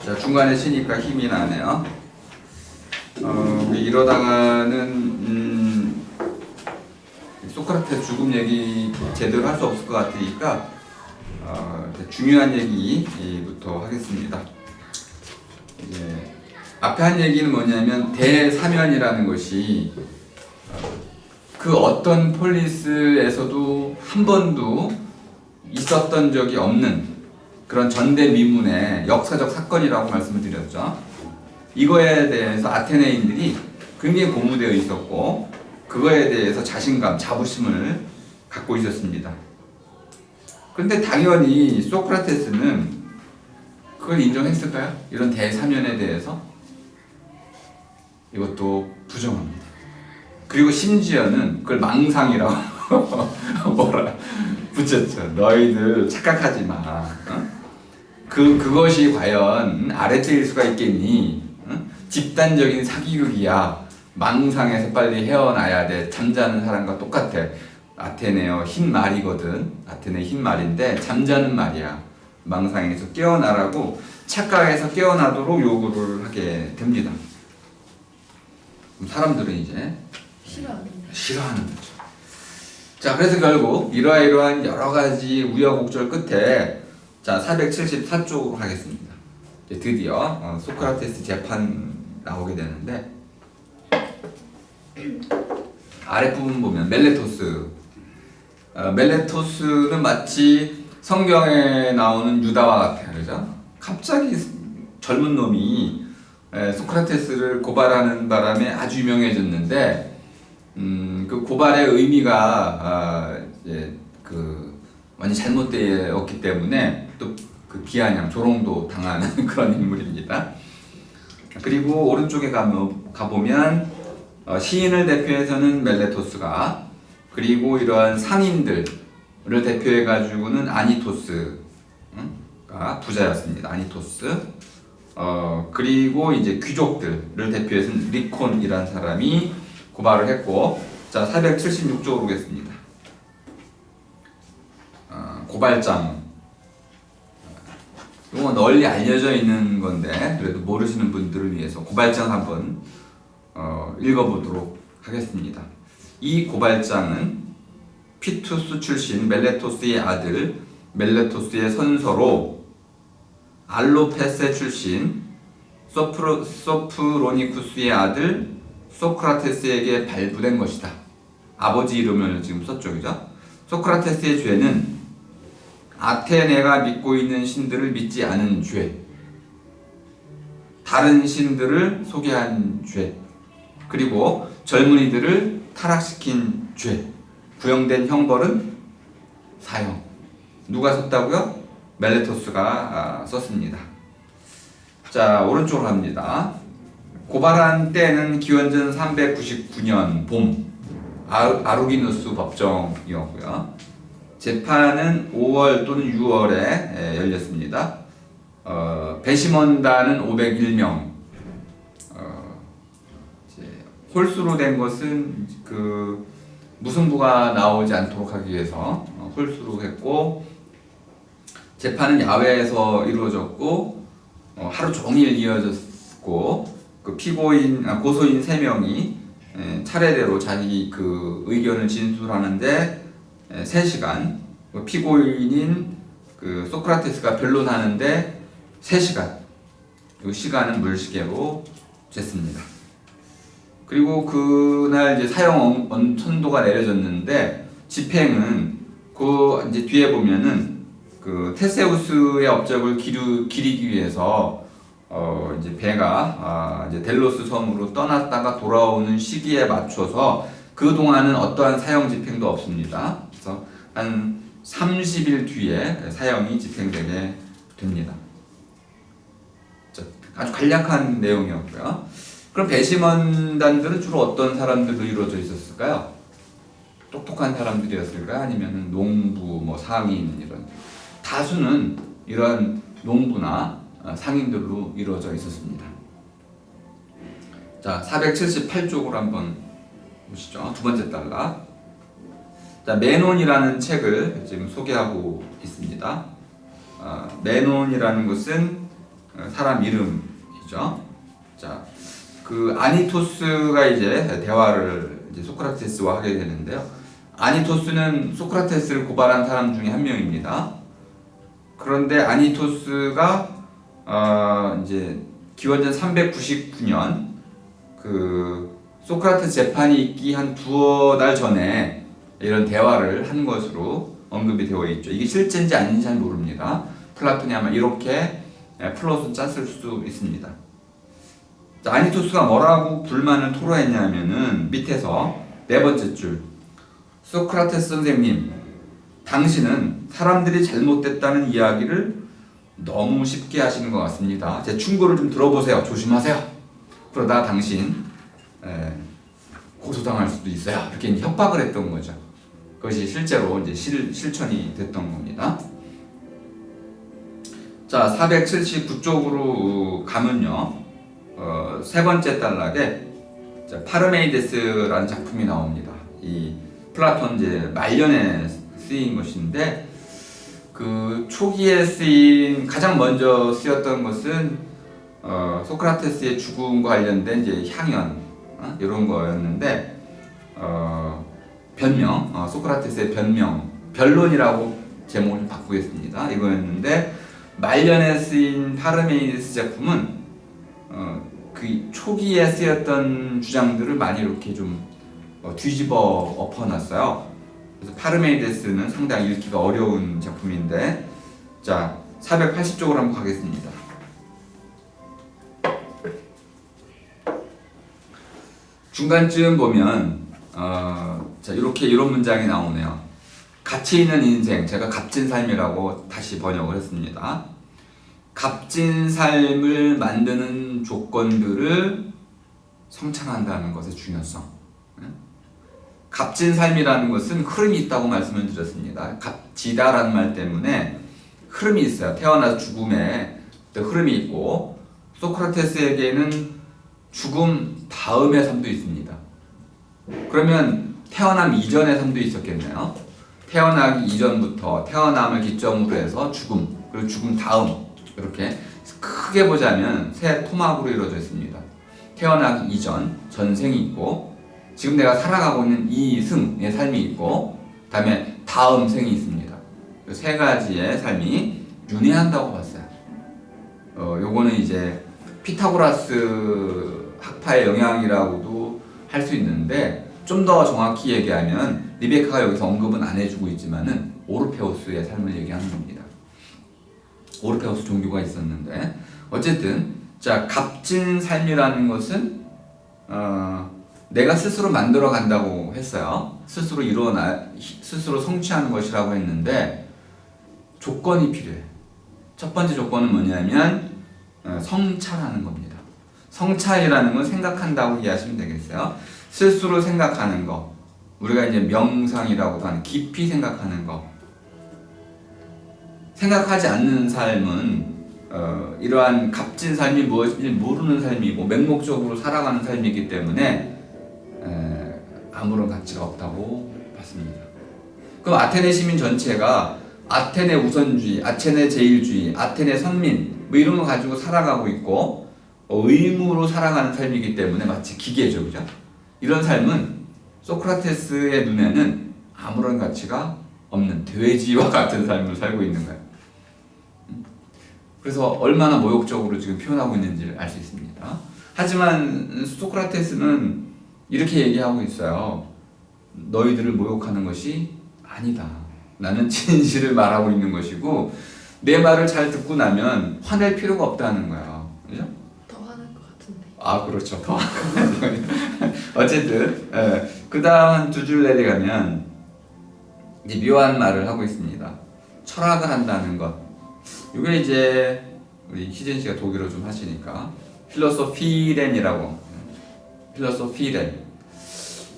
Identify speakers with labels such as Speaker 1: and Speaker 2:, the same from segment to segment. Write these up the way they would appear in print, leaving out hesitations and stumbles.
Speaker 1: 자, 중간에 쉬니까 힘이 나네요. 이러다가는 소크라테스 죽음 얘기 제대로 할 수 없을 것 같으니까 중요한 얘기부터 하겠습니다. 앞에 한 얘기는 뭐냐면 대사면이라는 것이 그 어떤 폴리스에서도 한 번도 있었던 적이 없는 그런 전대미문의 역사적 사건이라고 말씀을 드렸죠. 이거에 대해서 아테네인들이 굉장히 고무되어 있었고 그거에 대해서 자신감, 자부심을 갖고 있었습니다. 그런데 당연히 소크라테스는 그걸 인정했을까요? 이런 대사면에 대해서? 이것도 부정합니다. 그리고 심지어는 그걸 망상이라고 뭐라 붙였죠. 너희들 착각하지 마. 어? 그것이 과연 아래뜨일 수가 있겠니? 어? 집단적인 사기극이야. 망상에서 빨리 헤어나야 돼. 잠자는 사람과 똑같아. 아테네어 흰 말이거든. 아테네 흰 말인데 잠자는 말이야. 망상에서 깨어나라고 착각에서 깨어나도록 요구를 하게 됩니다. 사람들은 이제 싫어하는 거죠. 자, 그래서 결국 이러한 여러 가지 우여곡절 끝에 자 474쪽으로 가겠습니다. 이제 드디어 소크라테스 재판 나오게 되는데 아랫부분 보면 멜레토스는 마치 성경에 나오는 유다와 같아요. 그죠? 갑자기 젊은 놈이 소크라테스를 고발하는 바람에 아주 유명해졌는데 그 고발의 의미가 이제 완전 잘못되었기 때문에 또 그 비아냥 조롱도 당하는 그런 인물입니다. 그리고 오른쪽에 가보면 시인을 대표해서는 멜레토스가 그리고 이러한 상인들을 대표해 가지고는 아니토스가 부자였습니다. 아니토스. 그리고 이제 귀족들을 대표해서는 리콘이라는 사람이 고발을 했고, 자 476쪽으로 오겠습니다. 고발장. 이건 널리 알려져 있는 건데 그래도 모르시는 분들을 위해서 고발장 한번 읽어보도록 하겠습니다. 이 고발장은 피투스 출신 멜레토스의 아들 멜레토스의 선서로 알로페세 출신 소프로니쿠스의 아들 소크라테스에게 발부된 것이다. 아버지 이름을 지금 썼죠, 그죠? 소크라테스의 죄는 아테네가 믿고 있는 신들을 믿지 않은 죄, 다른 신들을 소개한 죄, 그리고 젊은이들을 타락시킨 죄, 구형된 형벌은 사형. 누가 썼다고요? 멜레토스가 썼습니다. 자, 오른쪽으로 갑니다. 고발한 때는 기원전 399년 봄, 아루기누스 법정이었고요. 재판은 5월 또는 6월에 열렸습니다. 배심원단은 501명. 홀수로 된 것은 그 무승부가 나오지 않도록 하기 위해서 홀수로 했고, 재판은 야외에서 이루어졌고 하루 종일 이어졌고, 그 고소인 3명이 차례대로 자기 그 의견을 진술하는데 3시간, 피고인인 그 소크라테스가 변론하는데 3시간, 이 시간은 물시계로 쟀습니다. 그리고 그날 이제 사형 선고가 내려졌는데 집행은 그 이제 뒤에 보면은 그 테세우스의 업적을 기리기 위해서 이제 배가 이제 델로스 섬으로 떠났다가 돌아오는 시기에 맞춰서 그 동안은 어떠한 사형 집행도 없습니다. 그래서 한 30일 뒤에 사형이 집행되게 됩니다. 아주 간략한 내용이었고요. 그럼 배심원단들은 주로 어떤 사람들로 이루어져 있었을까요? 똑똑한 사람들이었을까요? 아니면 농부, 상인 이런. 다수는 이런 농부나 상인들로 이루어져 있었습니다. 자, 478쪽으로 한번 보시죠. 두 번째 단락. 자, 메논이라는 책을 지금 소개하고 있습니다. 메논이라는 것은 사람 이름이죠. 자, 그 아니토스가 이제 대화를 이제 소크라테스와 하게 되는데요. 아니토스는 소크라테스를 고발한 사람 중에 한 명입니다. 그런데 아니토스가 이제 기원전 399년 그 소크라테스 재판이 있기 한 두어 달 전에 이런 대화를 한 것으로 언급이 되어 있죠. 이게 실제인지 아닌지 잘 모릅니다. 플라톤이 아마 이렇게 플롯을 짰을 수도 있습니다. 자, 아니토스가 뭐라고 불만을 토로했냐면은 밑에서 네 번째 줄, 소크라테스 선생님, 당신은 사람들이 잘못됐다는 이야기를 너무 쉽게 하시는 것 같습니다. 제 충고를 좀 들어보세요. 조심하세요. 그러다 당신 고소당할 수도 있어요. 이렇게 협박을 했던 거죠. 그것이 실제로 이제 실천이 됐던 겁니다. 자, 479쪽으로 가면요, 세 번째 단락에 파르메이데스라는 작품이 나옵니다. 이 플라톤 이제 말년에 쓰인 것인데, 그 초기에 쓰인 가장 먼저 쓰였던 것은 소크라테스의 죽음과 관련된 이제 향연 이런 거였는데, 변명, 소크라테스의 변명, 변론이라고 제목을 바꾸겠습니다. 이거였는데, 말년에 쓰인 파르메이데스 작품은 그 초기에 쓰였던 주장들을 많이 이렇게 좀 뒤집어 엎어놨어요. 그래서 파르메이데스는 상당히 읽기가 어려운 작품인데, 자, 480쪽으로 한번 가겠습니다. 중간쯤 보면 자, 이렇게 이런 문장이 나오네요. 가치 있는 인생, 제가 값진 삶이라고 다시 번역을 했습니다. 값진 삶을 만드는 조건들을 성찰한다는 것의 중요성. 값진 삶이라는 것은 흐름이 있다고 말씀을 드렸습니다. 값지다라는 말 때문에 흐름이 있어요. 태어나서 죽음에 흐름이 있고, 소크라테스에게는 죽음 다음의 삶도 있습니다. 그러면 태어남 이전의 삶도 있었겠네요. 태어나기 이전부터 태어남을 기점으로 해서 죽음, 그리고 죽음 다음, 이렇게 크게 보자면 세 토막으로 이루어져 있습니다. 태어나기 이전, 전생이 있고, 지금 내가 살아가고 있는 이승의 삶이 있고, 다음에 다음 생이 있습니다. 세 가지의 삶이 윤회한다고 봤어요. 요거는 이제 피타고라스 학파의 영향이라고도 할 수 있는데, 좀 더 정확히 얘기하면 리베카가 여기서 언급은 안 해주고 있지만은 오르페우스의 삶을 얘기하는 겁니다. 오르페우스 종교가 있었는데, 어쨌든 자, 값진 삶이라는 것은 내가 스스로 만들어 간다고 했어요. 스스로 스스로 성취하는 것이라고 했는데, 조건이 필요해. 첫 번째 조건은 뭐냐면 성찰하는 겁니다. 성찰이라는 건 생각한다고 이해하시면 되겠어요. 스스로 생각하는 거, 우리가 이제 명상이라고도 하는 깊이 생각하는 거. 생각하지 않는 삶은 이러한 값진 삶이 무엇인지 모르는 삶이고 맹목적으로 살아가는 삶이기 때문에 아무런 가치가 없다고 봤습니다. 그럼 아테네 시민 전체가 아테네 우선주의, 아테네 제일주의, 아테네 선민 뭐 이런 거 가지고 살아가고 있고 의무로 살아가는 삶이기 때문에 마치 기계죠, 그죠? 이런 삶은 소크라테스의 눈에는 아무런 가치가 없는 돼지와 같은 삶을 살고 있는 거예요. 그래서 얼마나 모욕적으로 지금 표현하고 있는지를 알 수 있습니다. 하지만 소크라테스는 이렇게 얘기하고 있어요. 너희들을 모욕하는 것이 아니다. 나는 진실을 말하고 있는 것이고, 내 말을 잘 듣고 나면 화낼 필요가 없다는 거야. 그죠?
Speaker 2: 더 화날 것 같은데.
Speaker 1: 아, 그렇죠. 더 어쨌든 그 다음 두 줄 내려가면 이제 묘한 말을 하고 있습니다. 철학을 한다는 것. 이게 이제 우리 희진 씨가 독일어 좀 하시니까 필로소피렌이라고. 필로소피렌.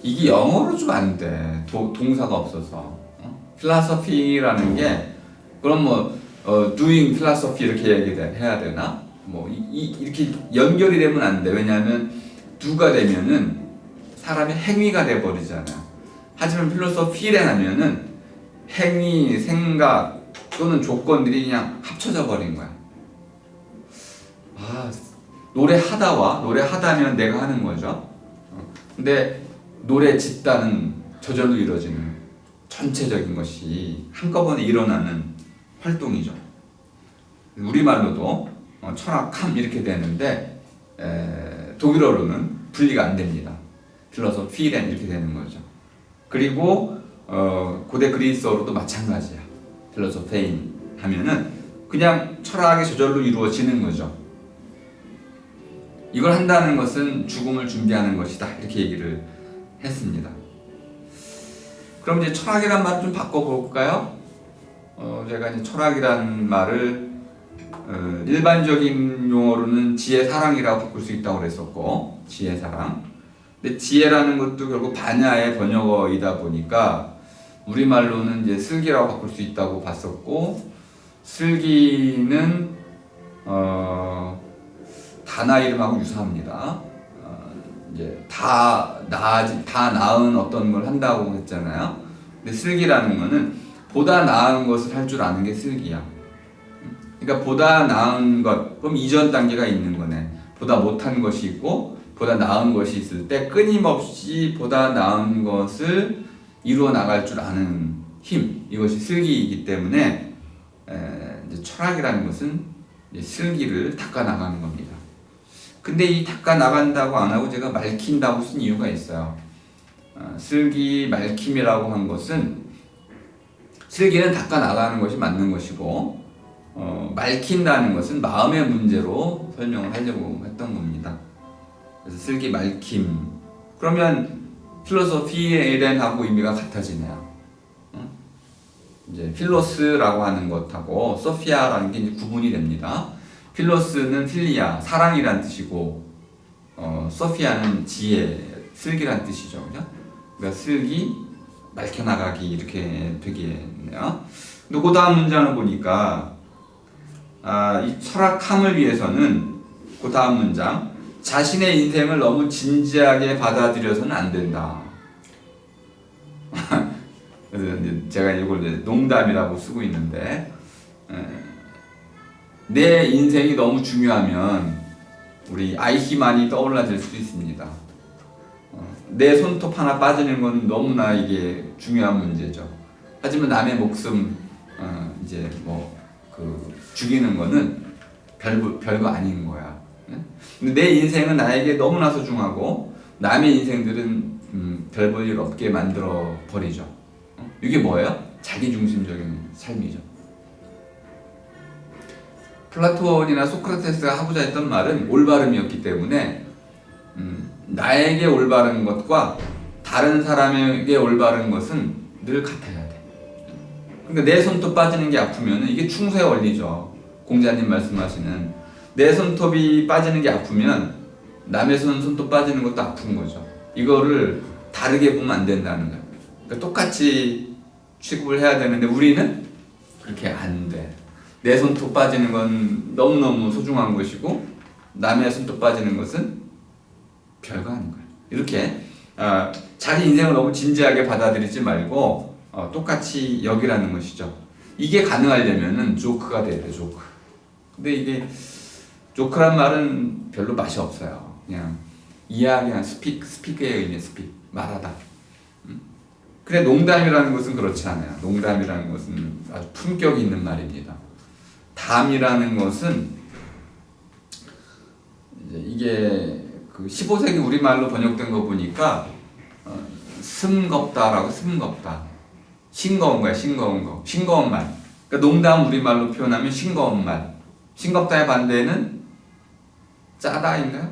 Speaker 1: 이게 영어로 좀 안 돼. 동사가 없어서. 필로소피라는 게 그럼 뭐 doing philosophy 이렇게 얘기해야 되나? 뭐 이렇게 연결이 되면 안 돼. 왜냐하면 do가 되면은 사람의 행위가 돼 버리잖아요. 하지만 필로소피렌 하면은 행위, 생각 또는 조건들이 그냥 합쳐져 버린 거야. 노래하다면 내가 하는 거죠. 근데 노래 짓다는 저절로 이루어지는 전체적인 것이 한꺼번에 일어나는 활동이죠. 우리말로도 철학함 이렇게 되는데 독일어로는 분리가 안 됩니다. 필로소피렌 이렇게 되는 거죠. 그리고 고대 그리스어로도 마찬가지야. 필로소페인 하면은 그냥 철학이 저절로 이루어지는 거죠. 이걸 한다는 것은 죽음을 준비하는 것이다. 이렇게 얘기를 했습니다. 그럼 이제 철학이란 말을 좀 바꿔볼까요? 제가 이제 철학이란 말을 일반적인 용어로는 지혜사랑이라고 바꿀 수 있다고 그랬었고, 지혜사랑. 근데 지혜라는 것도 결국 반야의 번역어이다 보니까 우리말로는 이제 슬기라고 바꿀 수 있다고 봤었고, 슬기는 다나 이름하고 유사합니다. 이제 다 나은 어떤 걸 한다고 했잖아요. 근데 슬기라는 거는 보다 나은 것을 할 줄 아는 게 슬기야. 그러니까 보다 나은 것, 그럼 이전 단계가 있는 거네. 보다 못한 것이 있고 보다 나은 것이 있을 때 끊임없이 보다 나은 것을 이루어 나갈 줄 아는 힘, 이것이 슬기이기 때문에 이제 철학이라는 것은 이제 슬기를 닦아 나가는 겁니다. 근데 이 닦아 나간다고 안 하고 제가 말킨다고 쓴 이유가 있어요. 슬기 말킴이라고 한 것은 슬기는 닦아 나가는 것이 맞는 것이고 말킨다는 것은 마음의 문제로 설명을 하려고 했던 겁니다. 그래서 슬기 말킴 그러면 필로소피에렌하고 의미가 같아지네요. 이제 필로스라고 하는 것하고 소피아라는 게 이제 구분이 됩니다. 필로스는 필리아, 사랑이란 뜻이고, 소피아는 지혜, 슬기란 뜻이죠. 그죠? 그러니까 슬기, 맑혀나가기 이렇게 되겠네요. 근데 그 다음 문장을 보니까 이 철학함을 위해서는 그 다음 문장 자신의 인생을 너무 진지하게 받아들여서는 안 된다. 그래서 이제 제가 이걸 이제 농담이라고 쓰고 있는데 내 인생이 너무 중요하면 우리 아이히만이 떠올라질 수 있습니다. 내 손톱 하나 빠지는 건 너무나 이게 중요한 문제죠. 하지만 남의 목숨 이제 뭐 죽이는 거는 별거 아닌 거야. 근데 내 인생은 나에게 너무나 소중하고 남의 인생들은 별 볼 일 없게 만들어 버리죠. 이게 뭐예요? 자기중심적인 삶이죠. 플라톤이나 소크라테스가 하고자 했던 말은 올바름이었기 때문에 나에게 올바른 것과 다른 사람에게 올바른 것은 늘 같아야 돼. 그러니까 내 손톱 빠지는 게 아프면 이게 충수의 원리죠. 공자님 말씀하시는 내 손톱이 빠지는 게 아프면 남의 손톱 빠지는 것도 아픈 거죠. 이거를 다르게 보면 안 된다는 거예요. 그러니까 똑같이 취급을 해야 되는데 우리는 그렇게 안 돼. 내 손톱 빠지는 건 너무너무 소중한 것이고 남의 손톱 빠지는 것은 별거 아닌 거예요. 이렇게 자기 인생을 너무 진지하게 받아들이지 말고 똑같이 여기라는 것이죠. 이게 가능하려면은 조크가 돼야 돼, 조크. 근데 이게 조크란 말은 별로 맛이 없어요. 그냥 이야기한 스피크의 의미, 말하다. 근데 농담이라는 것은 그렇지 않아요. 농담이라는 것은 아주 품격이 있는 말입니다. 담이라는 것은 이게 그 15세기 우리말로 번역된 거 보니까 슴겁다라고 슴겁다. 싱거운 거야, 싱거운 거. 싱거운 말. 그러니까 농담 우리말로 표현하면 싱거운 말. 싱겁다의 반대는 짜다인가요?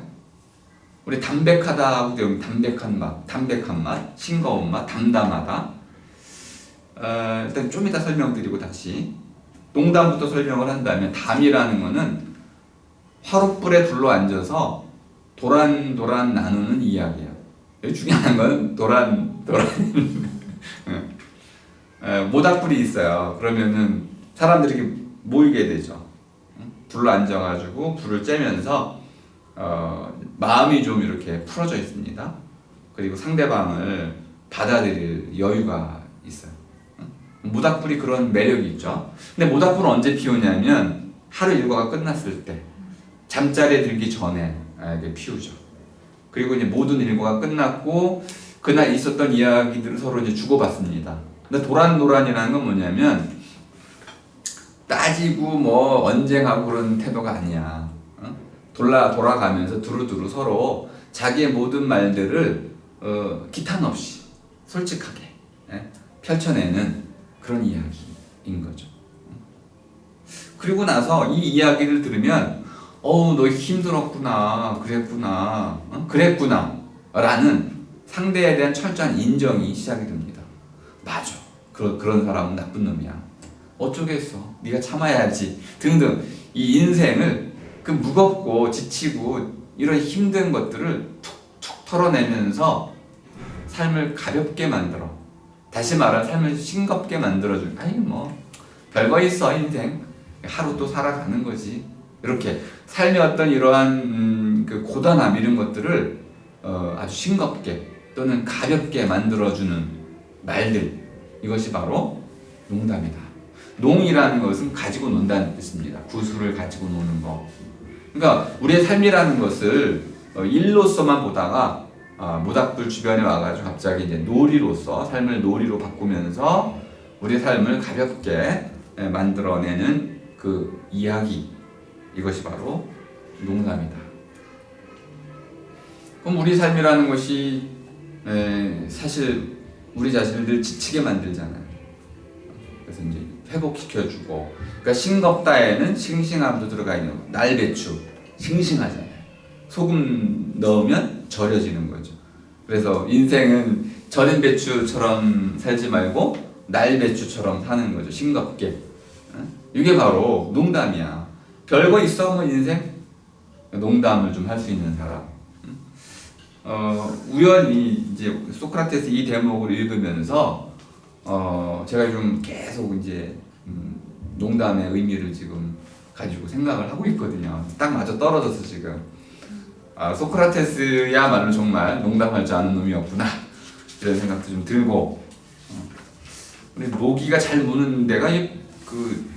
Speaker 1: 우리 담백하다하고 되면 담백한 맛, 싱거운 맛, 담담하다. 일단 좀 이따 설명드리고 다시 농담부터 설명을 한다면 담이라는 거는 화롯불에 둘러앉아서 도란도란 나누는 이야기야. 여기 중요한 건 도란 모닥불이 있어요. 그러면은 사람들이 이렇게 모이게 되죠. 둘러앉아가지고 불을 쬐면서 마음이 좀 이렇게 풀어져 있습니다. 그리고 상대방을 받아들일 여유가 있어요. 모닥불이 그런 매력이 있죠. 근데 모닥불은 언제 피우냐면 하루 일과가 끝났을 때 잠자리에 들기 전에 피우죠. 그리고 이제 모든 일과가 끝났고 그날 있었던 이야기들을 서로 이제 주고받습니다. 근데 도란도란이라는 건 뭐냐면 따지고 뭐 언쟁하고 그런 태도가 아니야. 돌아가면서 두루두루 서로 자기의 모든 말들을 기탄 없이 솔직하게 펼쳐내는 그런 이야기인 거죠. 그리고 나서 이 이야기를 들으면 너 힘들었구나, 그랬구나, 그랬구나 라는 상대에 대한 철저한 인정이 시작이 됩니다. 맞아, 그런 사람은 나쁜 놈이야, 어쩌겠어, 네가 참아야지 등등. 이 인생을 그 무겁고 지치고 이런 힘든 것들을 툭툭 털어내면서 삶을 가볍게 만들어, 다시 말하면 삶을 싱겁게 만들어줄. 아니 뭐 별거 있어, 인생 하루 또 살아가는 거지. 이렇게 삶의 어떤 이러한 그 고단함 이런 것들을 아주 싱겁게 또는 가볍게 만들어주는 말들, 이것이 바로 농담이다. 농이라는 것은 가지고 논다는 뜻입니다. 구술을 가지고 노는 거. 그러니까 우리의 삶이라는 것을 일로서만 보다가 모닥불 주변에 와가지고 갑자기 이제 놀이로서, 삶을 놀이로 바꾸면서 우리의 삶을 가볍게 만들어내는 그 이야기, 이것이 바로 농담이다. 그럼 우리 삶이라는 것이 사실 우리 자신을 늘 지치게 만들잖아요. 그래서 이제 회복시켜주고, 그러니까 싱겁다에는 싱싱함도 들어가 있는 거. 날배추 싱싱하잖아요. 소금 넣으면 절여지는 거죠. 그래서 인생은 절인 배추처럼 살지 말고 날배추처럼 사는 거죠. 싱겁게. 이게 바로 농담이야. 별거 있어 뭐 인생? 농담을 좀 할 수 있는 사람. 우연히 이제 소크라테스 이 대목을 읽으면서 제가 좀 계속 이제 농담의 의미를 지금 가지고 생각을 하고 있거든요. 딱 맞아 떨어져서 지금 소크라테스야말로 정말 농담할 줄 아는 놈이었구나, 이런 생각도 좀 들고, 우리 모기가 잘 무는 데가 그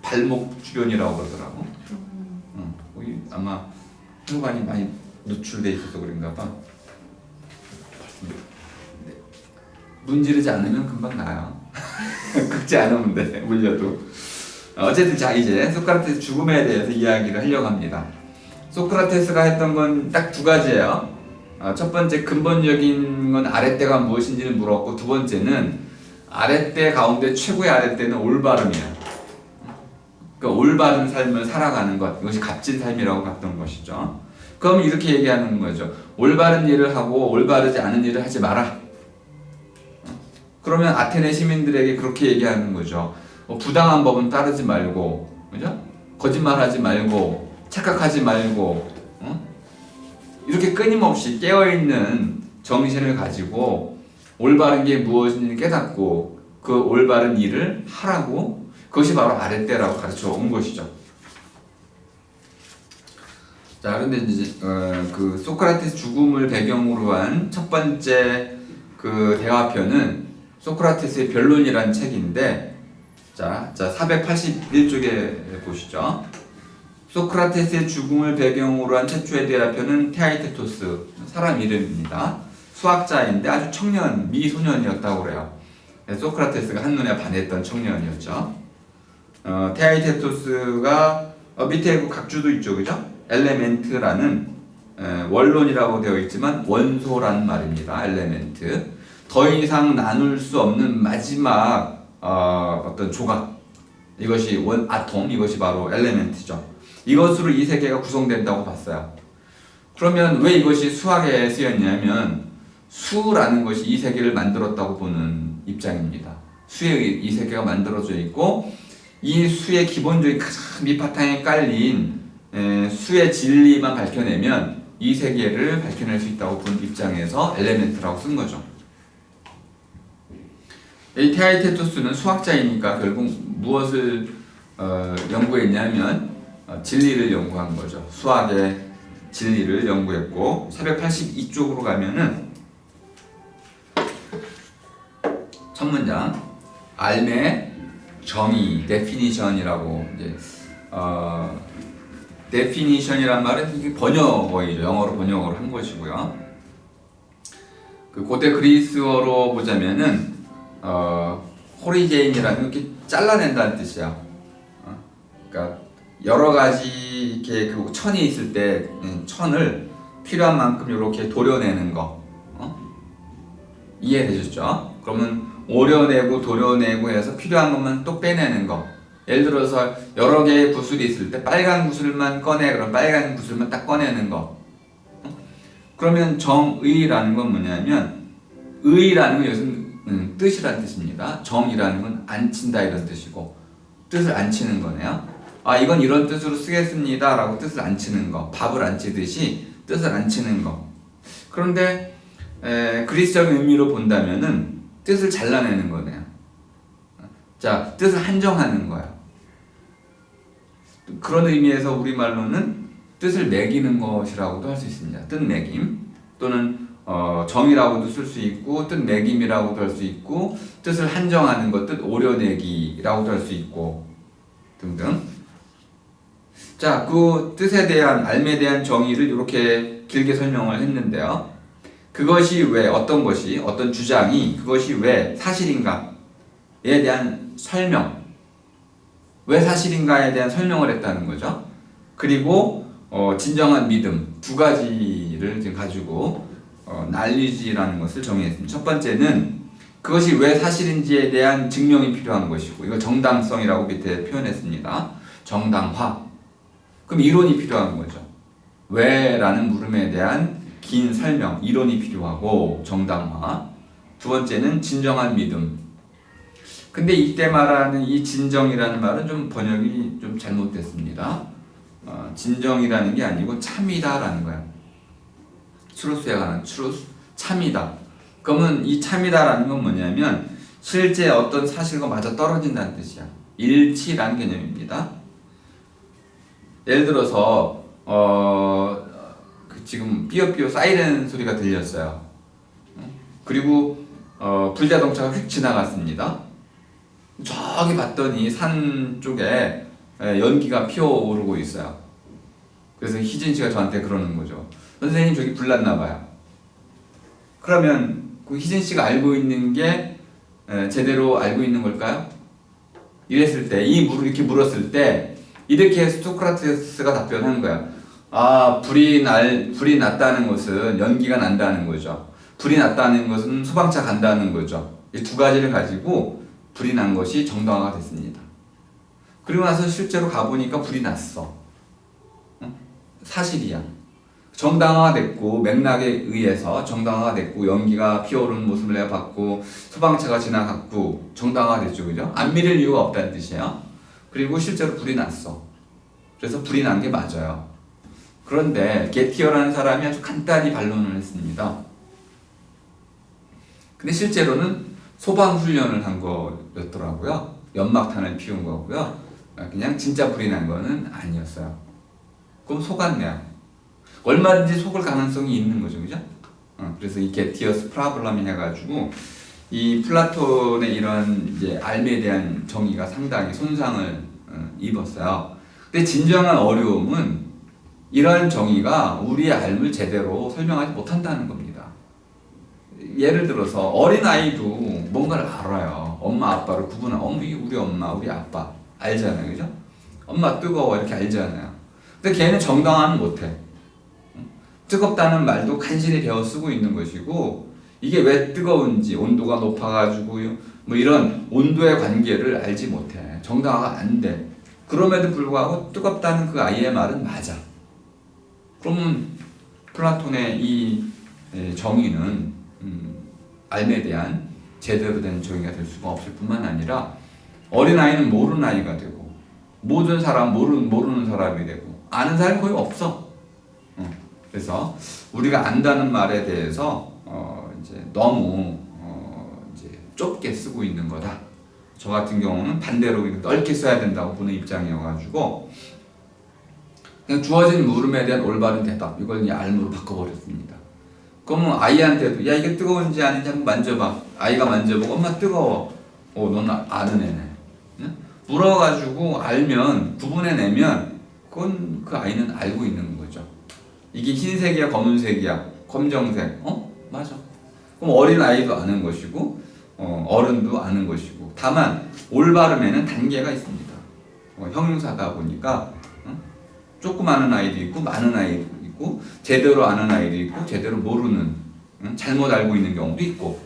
Speaker 1: 발목 주변이라고 그러더라고. 거기 아마 혈관이 많이 노출돼 있어서 그런가 봐. 문지르지 않으면 금방 나요. 긁지 않으면 돼, 물려도. 어쨌든 자, 이제 소크라테스 죽음에 대해서 이야기를 하려고 합니다. 소크라테스가 했던 건 딱 두 가지예요. 첫 번째, 근본적인 건 아랫대가 무엇인지를 물었고, 두 번째는 아랫대 가운데 최고의 아랫대는 올바름이야. 그러니까 올바른 삶을 살아가는 것, 이것이 값진 삶이라고 봤던 것이죠. 그럼 이렇게 얘기하는 거죠. 올바른 일을 하고 올바르지 않은 일을 하지 마라. 그러면 아테네 시민들에게 그렇게 얘기하는 거죠. 부당한 법은 따르지 말고, 그죠? 거짓말하지 말고, 착각하지 말고, 이렇게 끊임없이 깨어있는 정신을 가지고 올바른 게 무엇인지 깨닫고 그 올바른 일을 하라고, 그것이 바로 아랫대라고 가르쳐 온 것이죠. 자, 그런데 이제 그 소크라테스 죽음을 배경으로 한 첫 번째 그 대화편은 소크라테스의 변론이라는 책인데, 자 481쪽에 보시죠. 소크라테스의 죽음을 배경으로 한 최초의 대화편은 테아이테토스, 사람 이름입니다. 수학자인데 아주 청년, 미소년이었다고 그래요. 소크라테스가 한눈에 반했던 청년이었죠. 테아이테토스가 밑에 그 각주도 있죠, 그죠? 엘레멘트라는 원론이라고 되어 있지만 원소라는 말입니다. 엘레멘트. 더 이상 나눌 수 없는 마지막 어떤 조각, 이것이 아톰, 이것이 바로 엘레멘트죠. 이것으로 이 세계가 구성된다고 봤어요. 그러면 왜 이것이 수학에 쓰였냐면 수라는 것이 이 세계를 만들었다고 보는 입장입니다. 수에 이 세계가 만들어져 있고, 이 수의 기본적인 가장 밑바탕에 깔린 수의 진리만 밝혀내면 이 세계를 밝혀낼 수 있다고 본 입장에서 엘레멘트라고 쓴 거죠. 이 테아이테토스는 수학자이니까 결국 무엇을 연구했냐면 진리를 연구한 거죠. 수학의 진리를 연구했고, 482쪽으로 가면은 첫 문장 알매 정의 definition이라고 이제 definition이란 말은 이게 번역어이죠. 영어로 번역어를 한 것이고요. 그 고대 그리스어로 보자면은 호리제인이라는 이렇게 잘라낸다는 뜻이야. 그러니까 여러 가지 이렇게 그 천이 있을 때 천을 필요한 만큼 이렇게 도려내는 거. 이해되셨죠? 그러면 오려내고 도려내고 해서 필요한 것만 또 빼내는 거. 예를 들어서 여러 개의 구슬이 있을 때 빨간 구슬만 꺼내, 그럼 빨간 구슬만 딱 꺼내는 거. 그러면 정의라는 건 뭐냐면, 의라는 건 여기서 뜻이란 뜻입니다. 정이라는 건 안친다 이런 뜻이고, 뜻을 안 치는 거네요. 아, 이건 이런 뜻으로 쓰겠습니다 라고 뜻을 안 치는 거. 밥을 안 치듯이 뜻을 안 치는 거. 그런데 그리스적인 의미로 본다면은 뜻을 잘라내는 거네요. 자, 뜻을 한정하는 거야. 그런 의미에서 우리말로는 뜻을 매기는 것이라고도 할 수 있습니다. 뜻 매김 또는 정이라고도 쓸 수 있고 뜻 매김이라고도 할 수 있고 뜻을 한정하는 것, 뜻 오려내기라고도 할 수 있고 등등. 자, 그 뜻에 대한 알매에 대한 정의를 이렇게 길게 설명을 했는데요. 그것이 왜 어떤 것이 어떤 주장이 그것이 왜 사실인가에 대한 설명, 왜 사실인가에 대한 설명을 했다는 거죠. 그리고 진정한 믿음 두 가지를 지금 가지고 knowledge라는 것을 정의했습니다. 첫 번째는 그것이 왜 사실인지에 대한 증명이 필요한 것이고, 이거 정당성이라고 밑에 표현했습니다. 정당화. 그럼 이론이 필요한 거죠. 왜라는 물음에 대한 긴 설명, 이론이 필요하고 정당화. 두 번째는 진정한 믿음. 근데 이때 말하는 이 진정이라는 말은 좀 번역이 좀 잘못됐습니다. 진정이라는 게 아니고 참이다라는 거야. truth에 관한 truth, 참이다. 그러면 이 참이다라는 건 뭐냐면 실제 어떤 사실과 맞아 떨어진다는 뜻이야. 일치라는 개념입니다. 예를 들어서 지금 삐어삐어 사이렌 소리가 들렸어요. 그리고 불자동차가 휙 지나갔습니다. 저기 봤더니 산 쪽에 연기가 피어오르고 있어요. 그래서 희진 씨가 저한테 그러는 거죠. 선생님 저기 불났나 봐요. 그러면 그 희진 씨가 알고 있는 게 제대로 알고 있는 걸까요? 이랬을 때, 이 물을 이렇게 물었을 때 이렇게 소크라테스가 답변한 거야. 아, 불이 났다는 것은 연기가 난다는 거죠. 불이 났다는 것은 소방차 간다는 거죠. 이 두 가지를 가지고 불이 난 것이 정당화가 됐습니다. 그리고 나서 실제로 가보니까 불이 났어. 사실이야. 정당화가 됐고 맥락에 의해서 정당화가 됐고 연기가 피어오르는 모습을 내가 봤고 소방차가 지나갔고 정당화가 됐죠. 그죠? 안 믿을 이유가 없다는 뜻이에요. 그리고 실제로 불이 났어. 그래서 불이 난 게 맞아요. 그런데 게티어라는 사람이 아주 간단히 반론을 했습니다. 근데 실제로는 소방 훈련을 한 거였더라고요. 연막탄을 피운 거고요. 그냥 진짜 불이 난 거는 아니었어요. 그럼 속았네요. 얼마든지 속을 가능성이 있는 거죠, 그죠? 그래서 이 게티어스 프라블럼이 해가지고 이 플라톤의 이런 이제 알매에 대한 정의가 상당히 손상을 입었어요. 근데 진정한 어려움은 이러한 정의가 우리의 알을 제대로 설명하지 못한다는 겁니다. 예를 들어서 어린아이도 뭔가를 알아요. 엄마 아빠를 구분하고 이게 우리 엄마 우리 아빠 알잖아요. 그죠? 엄마 뜨거워 이렇게 알잖아요. 근데 걔는 정당화는 못해. 뜨겁다는 말도 간신히 배워 쓰고 있는 것이고 이게 왜 뜨거운지 온도가 높아가지고 뭐 이런 온도의 관계를 알지 못해. 정당화가 안 돼. 그럼에도 불구하고 뜨겁다는 그 아이의 말은 맞아. 그러면 플라톤의 이 정의는 알매에 대한 제대로 된 정의가 될 수가 없을 뿐만 아니라 어린아이는 모르는 아이가 되고 모든 사람 모르는 사람이 되고 아는 사람이 거의 없어. 그래서 우리가 안다는 말에 대해서 이제 너무 이제 좁게 쓰고 있는 거다. 저 같은 경우는 반대로 넓게 써야 된다고 보는 입장이어가지고 그냥 주어진 물음에 대한 올바른 대답 이걸 그냥 알무로 바꿔버렸습니다. 그러면 아이한테도 야 이게 뜨거운지 아닌지 한번 만져봐. 아이가 만져보고 엄마 뜨거워. 넌 아는 애네. 물어가지고 알면 구분해내면 그건 그 아이는 알고 있는 거죠. 이게 흰색이야, 검은색이야, 검정색. 맞아. 그럼 어린 아이도 아는 것이고, 어른도 아는 것이고. 다만 올바름에는 단계가 있습니다. 형용사다 보니까 조금 아는 아이도 있고, 많은 아이도 있고, 제대로 아는 아이도 있고, 제대로 모르는, 잘못 알고 있는 경우도 있고.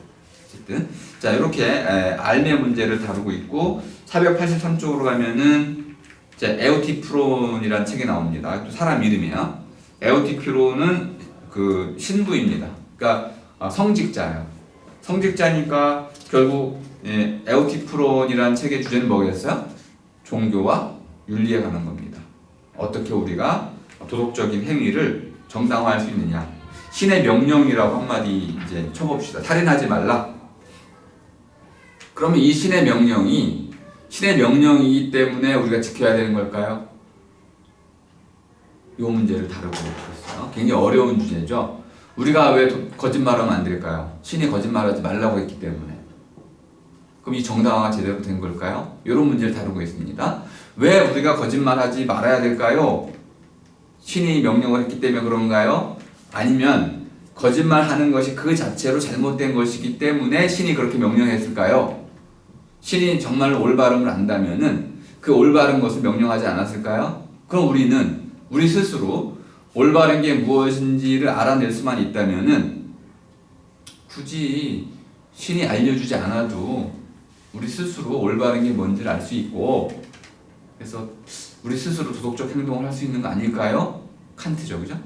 Speaker 1: 어쨌든 자, 이렇게 알매 문제를 다루고 있고, 483쪽으로 가면은 이제 에오티프론이라는 책이 나옵니다. 또 사람 이름이야. 에오티프론은 그 신부입니다. 그러니까 성직자예요. 성직자니까 결국 에오티프론이라는 책의 주제는 뭐겠어요? 종교와 윤리에 관한 겁니다. 어떻게 우리가 도덕적인 행위를 정당화할 수 있느냐. 신의 명령이라고 한마디 이제 쳐봅시다. 살인하지 말라. 그러면 이 신의 명령이기 때문에 우리가 지켜야 되는 걸까요? 이 문제를 다루고 있어요. 굉장히 어려운 주제죠. 우리가 왜 거짓말하면 안 될까요? 신이 거짓말하지 말라고 했기 때문에. 그럼 이 정당화가 제대로 된 걸까요? 이런 문제를 다루고 있습니다. 왜 우리가 거짓말하지 말아야 될까요? 신이 명령을 했기 때문에 그런가요? 아니면 거짓말하는 것이 그 자체로 잘못된 것이기 때문에 신이 그렇게 명령했을까요? 신이 정말 올바름을 안다면은 그 올바른 것을 명령하지 않았을까요? 그럼 우리 스스로 올바른 게 무엇인지를 알아낼 수만 있다면은 굳이 신이 알려주지 않아도 우리 스스로 올바른 게 뭔지를 알 수 있고, 그래서 우리 스스로 도덕적 행동을 할 수 있는 거 아닐까요? 칸트죠, 그죠?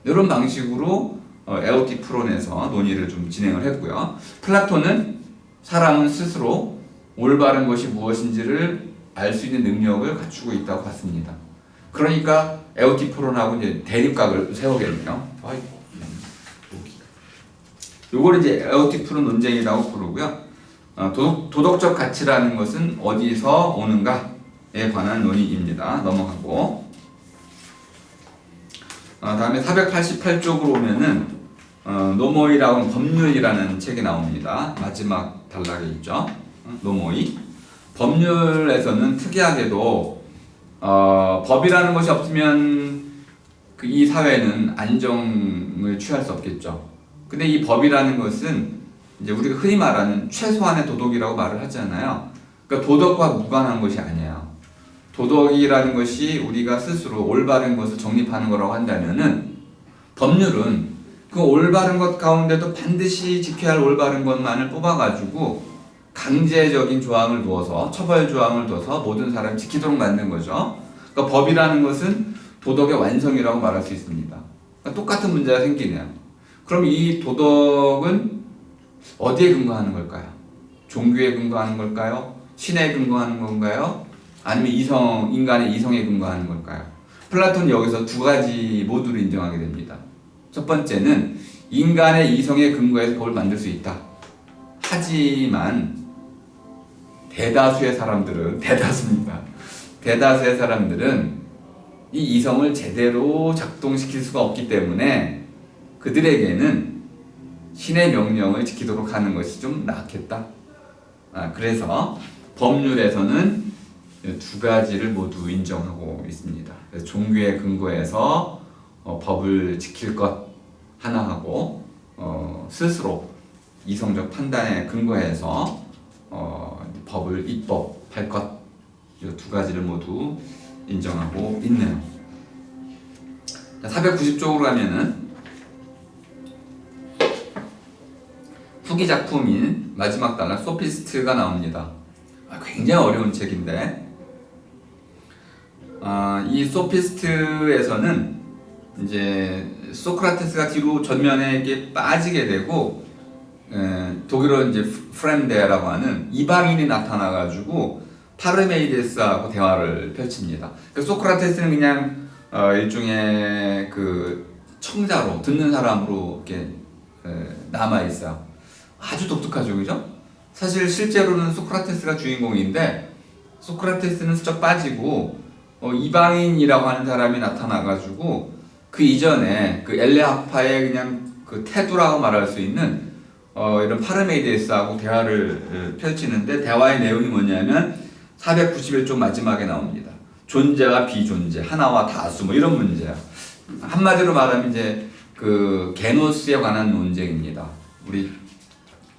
Speaker 1: 이런 방식으로 에오티프론에서 논의를 좀 진행을 했고요. 플라톤은 사람은 스스로 올바른 것이 무엇인지를 알 수 있는 능력을 갖추고 있다고 봤습니다. 그러니까 에오티프론하고 이제 대립각을 세우겠네요. 요걸 이제 에오티프론 논쟁이라고 부르고요. 도덕적 가치라는 것은 어디서 오는가에 관한 논의입니다. 넘어가고. 다음에 488쪽으로 오면은 노모이라고 법률이라는 책이 나옵니다. 마지막 단락에 있죠. 노모이. 법률에서는 특이하게도 법이라는 것이 없으면 이 사회는 안정을 취할 수 없겠죠. 근데 이 법이라는 것은 이제 우리가 흔히 말하는 최소한의 도덕이라고 말을 하잖아요. 그러니까 도덕과 무관한 것이 아니에요. 도덕이라는 것이 우리가 스스로 올바른 것을 정립하는 거라고 한다면은 법률은 그 올바른 것 가운데도 반드시 지켜야 할 올바른 것만을 뽑아가지고 강제적인 조항을 두어서, 처벌 조항을 둬서 모든 사람이 지키도록 만든 거죠. 그러니까 법이라는 것은 도덕의 완성이라고 말할 수 있습니다. 그러니까 똑같은 문제가 생기네요. 그럼 이 도덕은 어디에 근거하는 걸까요? 종교에 근거하는 걸까요? 신에 근거하는 건가요? 아니면 인간의 이성에 근거하는 걸까요? 플라톤이 여기서 두 가지 모두를 인정하게 됩니다. 첫 번째는 인간의 이성에 근거해서 법을 만들 수 있다. 하지만 대다수의 사람들은 이 이성을 제대로 작동시킬 수가 없기 때문에 그들에게는 신의 명령을 지키도록 하는 것이 좀 낫겠다. 그래서 법률에서는 두 가지를 모두 인정하고 있습니다. 그래서 종교에 근거해서 법을 지킬 것 하나 하고 스스로 이성적 판단에 근거해서 법을 입법할 것, 이 두 가지를 모두 인정하고 있네요. 490쪽으로 가면은 후기 작품인 마지막 단락 소피스트가 나옵니다. 굉장히 어려운 책인데 이 소피스트에서는 이제 소크라테스가 뒤로 전면에 빠지게 되고 독일어 이제 프렌데라고 하는 이방인이 나타나가지고 파르메이데스하고 대화를 펼칩니다. 그러니까 소크라테스는 그냥 일종의 그 청자로 듣는 사람으로 이렇게 남아 있어요. 아주 독특하죠, 그죠? 사실 실제로는 소크라테스가 주인공인데 소크라테스는 슬쩍 빠지고 이방인이라고 하는 사람이 나타나가지고 그 이전에 그 엘레학파의 그냥 그 태도라고 말할 수 있는 이런 파르메이데스하고 대화를 펼치는데 대화의 내용이 뭐냐면 491쪽 마지막에 나옵니다. 존재와 비존재, 하나와 다수 뭐 이런 문제야. 한마디로 말하면 이제 그 게노스에 관한 논쟁입니다. 우리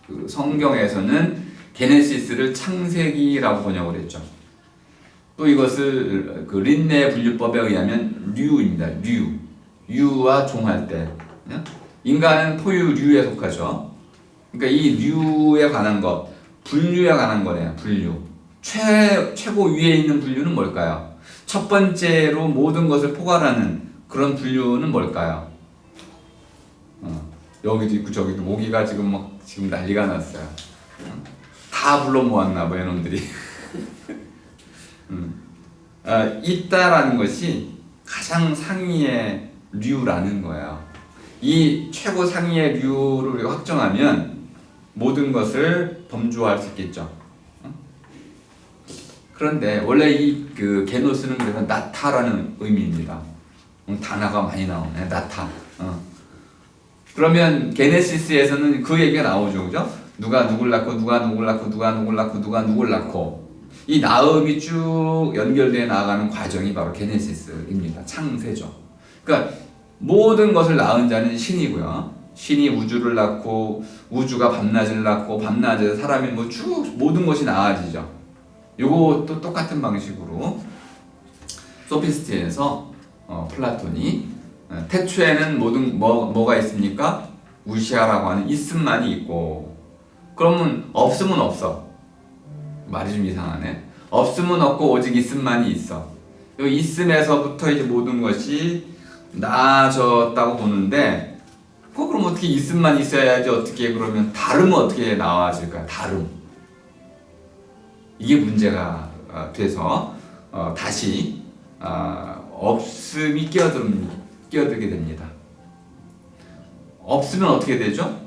Speaker 1: 그 성경에서는 게네시스를 창세기라고 번역을 했죠. 또 이것을 그 린네 분류법에 의하면 류입니다. 류와 종할 때 인간은 포유류에 속하죠. 그러니까 이 류에 관한 것, 분류에 관한 거네요. 분류. 최고 위에 있는 분류는 뭘까요? 첫 번째로 모든 것을 포괄하는 그런 분류는 뭘까요? 여기도 있고 저기도 모기가 지금 난리가 났어요. 다 불러 모았나 봐 이놈들이. 있다라는 것이 가장 상위의 류라는 거예요. 이 최고 상위의 류를 우리가 확정하면 모든 것을 범주화할 수 있겠죠. 그런데 원래 이 그 게노스는 그래서 나타라는 의미입니다. 단어가 많이 나오네. 나타. 그러면 게네시스에서는 그 얘기가 나오죠, 그죠? 누가 누굴 낳고 누가 누굴 낳고 누가 누굴 낳고 누가 누굴 낳고 이 낳음이 쭉 연결되어 나가는 과정이 바로 게네시스입니다. 창세죠. 그러니까 모든 것을 낳은 자는 신이고요. 신이 우주를 낳고 우주가 밤낮을 낳고 밤낮에서 사람이 뭐 쭉 모든 것이 나아지죠. 요것도 똑같은 방식으로 소피스트에서 플라톤이 태초에는 모든 뭐가 있습니까? 우시아라고 하는 있음만이 있고 그러면 없으면 없어. 말이 좀 이상하네. 없으면 없고 오직 있음만이 있어. 요 있음에서부터 이제 모든 것이 나아졌다고 보는데 그럼 어떻게 있음만 있어야지 어떻게 그러면 다름은 어떻게 나와질까요? 다름. 이게 문제가 돼서 다시 없음이 끼어들게 됩니다. 없으면 어떻게 되죠?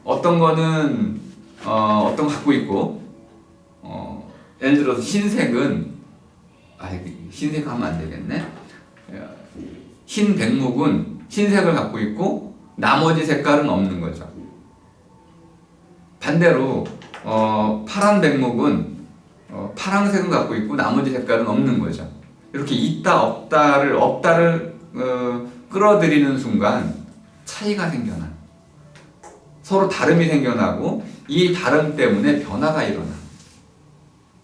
Speaker 1: 어떤 거는 어떤 거 갖고 있고 예를 들어서 흰색은 흰색 하면 안 되겠네. 흰 백목은 흰색을 갖고 있고 나머지 색깔은 없는 거죠. 반대로 파란 백목은 파란색은 갖고 있고 나머지 색깔은 없는 거죠. 이렇게 있다 없다를 끌어들이는 순간 차이가 생겨나. 서로 다름이 생겨나고 이 다름 때문에 변화가 일어나.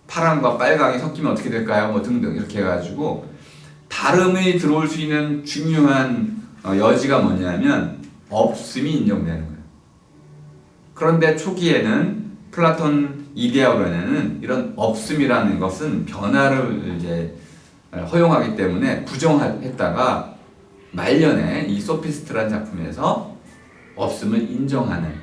Speaker 1: 파란과 빨강이 섞이면 어떻게 될까요? 뭐 등등 이렇게 해가지고 다름이 들어올 수 있는 중요한 여지가 뭐냐면 없음이 인정되는 거예요. 그런데 초기에는 플라톤 이데아론에는 이런 없음이라는 것은 변화를 이제 허용하기 때문에 부정했다가 말년에 이 소피스트라는 작품에서 없음을 인정하는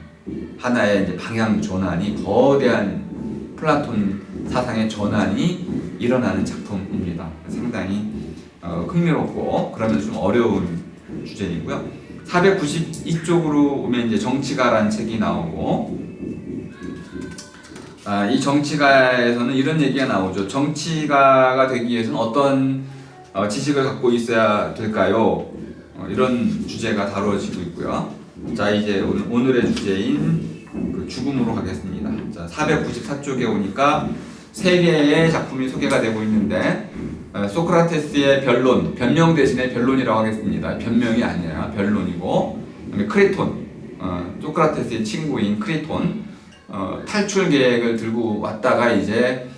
Speaker 1: 하나의 이제 방향 전환이 거대한 플라톤 사상의 전환이 일어나는 작품입니다. 상당히 흥미롭고 그러면서 좀 어려운 주제이고요. 492쪽으로 오면 이제 정치가라는 책이 나오고 이 정치가에서는 이런 얘기가 나오죠. 정치가가 되기 위해서는 어떤 지식을 갖고 있어야 될까요? 이런 주제가 다뤄지고 있고요. 자 이제 오늘의 주제인 그 죽음으로 가겠습니다. 자 494쪽에 오니까 세 개의 작품이 소개가 되고 있는데 소크라테스의 변론, 변명 대신에 변론이라고 하겠습니다. 변명이 아니라 변론이고 그다음에 크리톤, 소크라테스의 친구인 크리톤 탈출 계획을 들고 왔다가 이제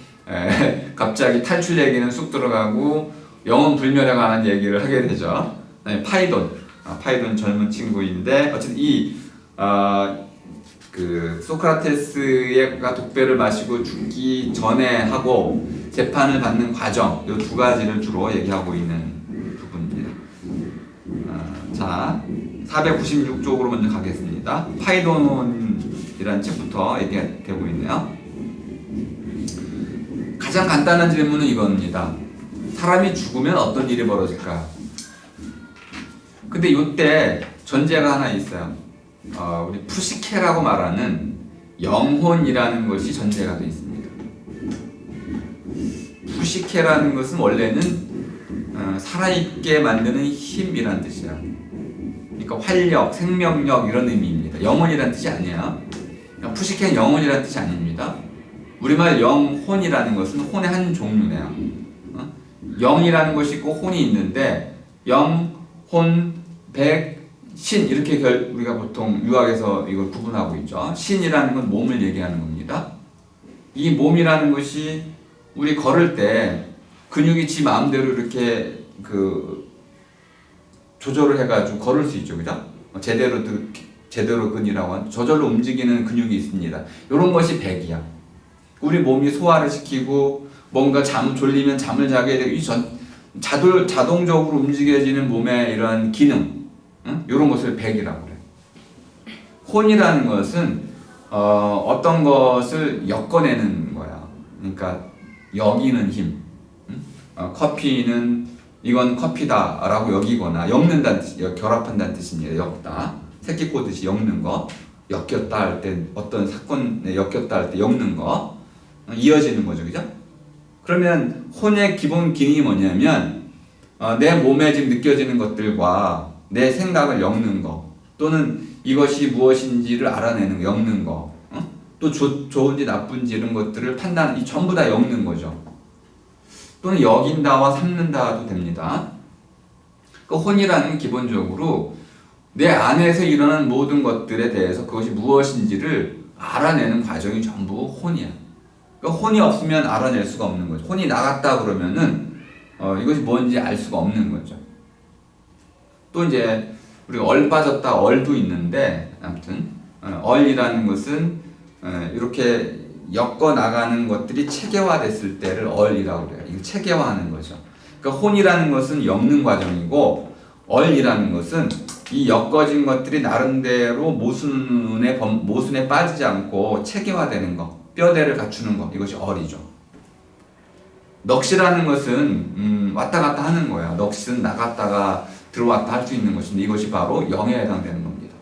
Speaker 1: 갑자기 탈출 얘기는 쑥 들어가고 영혼 불멸에 관한 얘기를 하게 되죠. 그다음에 파이돈 젊은 친구인데 어쨌든 그 소크라테스가 독배를 마시고 죽기 전에 하고 재판을 받는 과정 이 두 가지를 주로 얘기하고 있는 부분입니다. 자 496쪽으로 먼저 가겠습니다. 파이돈이라는 책부터 얘기가 되고 있네요. 가장 간단한 질문은 이겁니다. 사람이 죽으면 어떤 일이 벌어질까? 근데 이때 전제가 하나 있어요. 우리 푸시케라고 말하는 영혼이라는 것이 전제가 되어 있습니다. 푸시케라는 것은 원래는 살아있게 만드는 힘이란 뜻이야. 그러니까 활력, 생명력 이런 의미입니다. 영혼이란 뜻이 아니야. 푸시케는 영혼이란 뜻이 아닙니다. 우리말 영혼이라는 것은 혼의 한 종류네요. 영이라는 것이 있고 혼이 있는데 영, 혼, 백, 신 이렇게 우리가 보통 유학에서 이걸 구분하고 있죠. 신이라는 건 몸을 얘기하는 겁니다. 이 몸이라는 것이 우리 걸을 때 근육이 지 마음대로 이렇게 조절을 해가지고 걸을 수 있죠, 그죠? 제대로 근이라고 하는 저절로 움직이는 근육이 있습니다. 이런 것이 백이야. 우리 몸이 소화를 시키고 뭔가 졸리면 잠을 자게 되고 자동적으로 움직여지는 몸의 이런 기능, 이런 것을 백이라고 그래. 혼이라는 것은 어떤 것을 엮어내는 거야. 그러니까 여기는 힘. 커피는 이건 커피다라고 여기거나 엮는다는 뜻, 결합한다는 뜻입니다. 엮다. 새끼 꼬듯이 엮는 거. 엮였다 할 때 어떤 사건에 엮였다 할 때 엮는 거. 이어지는 거죠, 그죠? 그러면 혼의 기본 기능이 뭐냐면 내 몸에 지금 느껴지는 것들과 내 생각을 엮는 거, 또는 이것이 무엇인지를 알아내는 거, 엮는 거, 또 좋은지 나쁜지 이런 것들을 이 전부 다 엮는 거죠. 또는 여긴다와 삼는다도 됩니다. 그 혼이라는 기본적으로 내 안에서 일어나는 모든 것들에 대해서 그것이 무엇인지를 알아내는 과정이 전부 혼이야. 그러니까 혼이 없으면 알아낼 수가 없는 거죠. 혼이 나갔다 그러면은 이것이 뭔지 알 수가 없는 거죠. 또 이제 우리가 얼 빠졌다 얼도 있는데, 아무튼 얼이라는 것은 이렇게 엮어 나가는 것들이 체계화됐을 때를 얼이라고 그래요. 이거 체계화하는 거죠. 그러니까 혼이라는 것은 엮는 과정이고, 얼이라는 것은 이 엮어진 것들이 나름대로 모순에 빠지지 않고 체계화되는 거, 뼈대를 갖추는 거, 이것이 얼이죠. 넋이라는 것은 왔다 갔다 하는 거야. 넋은 나갔다가 들어왔다 할 수 있는 것인데, 이것이 바로 영에 해당되는 겁니다.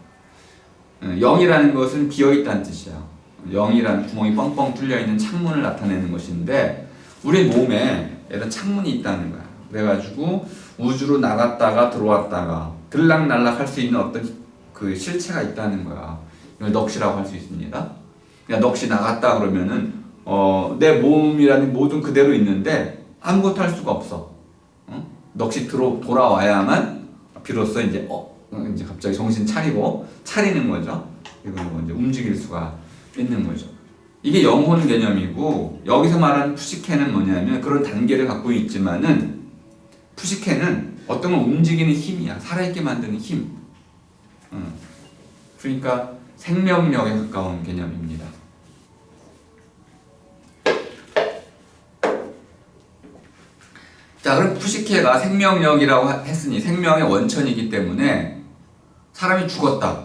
Speaker 1: 영이라는 것은 비어있다는 뜻이야. 영이라는 구멍이 뻥뻥 뚫려있는 창문을 나타내는 것인데, 우리 몸에 이런 창문이 있다는 거야. 그래가지고 우주로 나갔다가 들어왔다가 들락날락 할 수 있는 어떤 그 실체가 있다는 거야. 이걸 넋이라고 할 수 있습니다. 그냥 넋이 나갔다 그러면은 내 몸이라는 모든 그대로 있는데 아무것도 할 수가 없어. 넋이 돌아와야만 비로소 이제 갑자기 정신 차리는 거죠. 이걸 이제 움직일 수가 있는 거죠. 이게 영혼 개념이고, 여기서 말하는 푸시케는 뭐냐면 그런 단계를 갖고 있지만은, 푸시케는 어떤 걸 움직이는 힘이야. 살아있게 만드는 힘. 그러니까 생명력에 가까운 개념입니다. 자, 그럼 푸시케가 생명력이라고 했으니 생명의 원천이기 때문에 사람이 죽었다.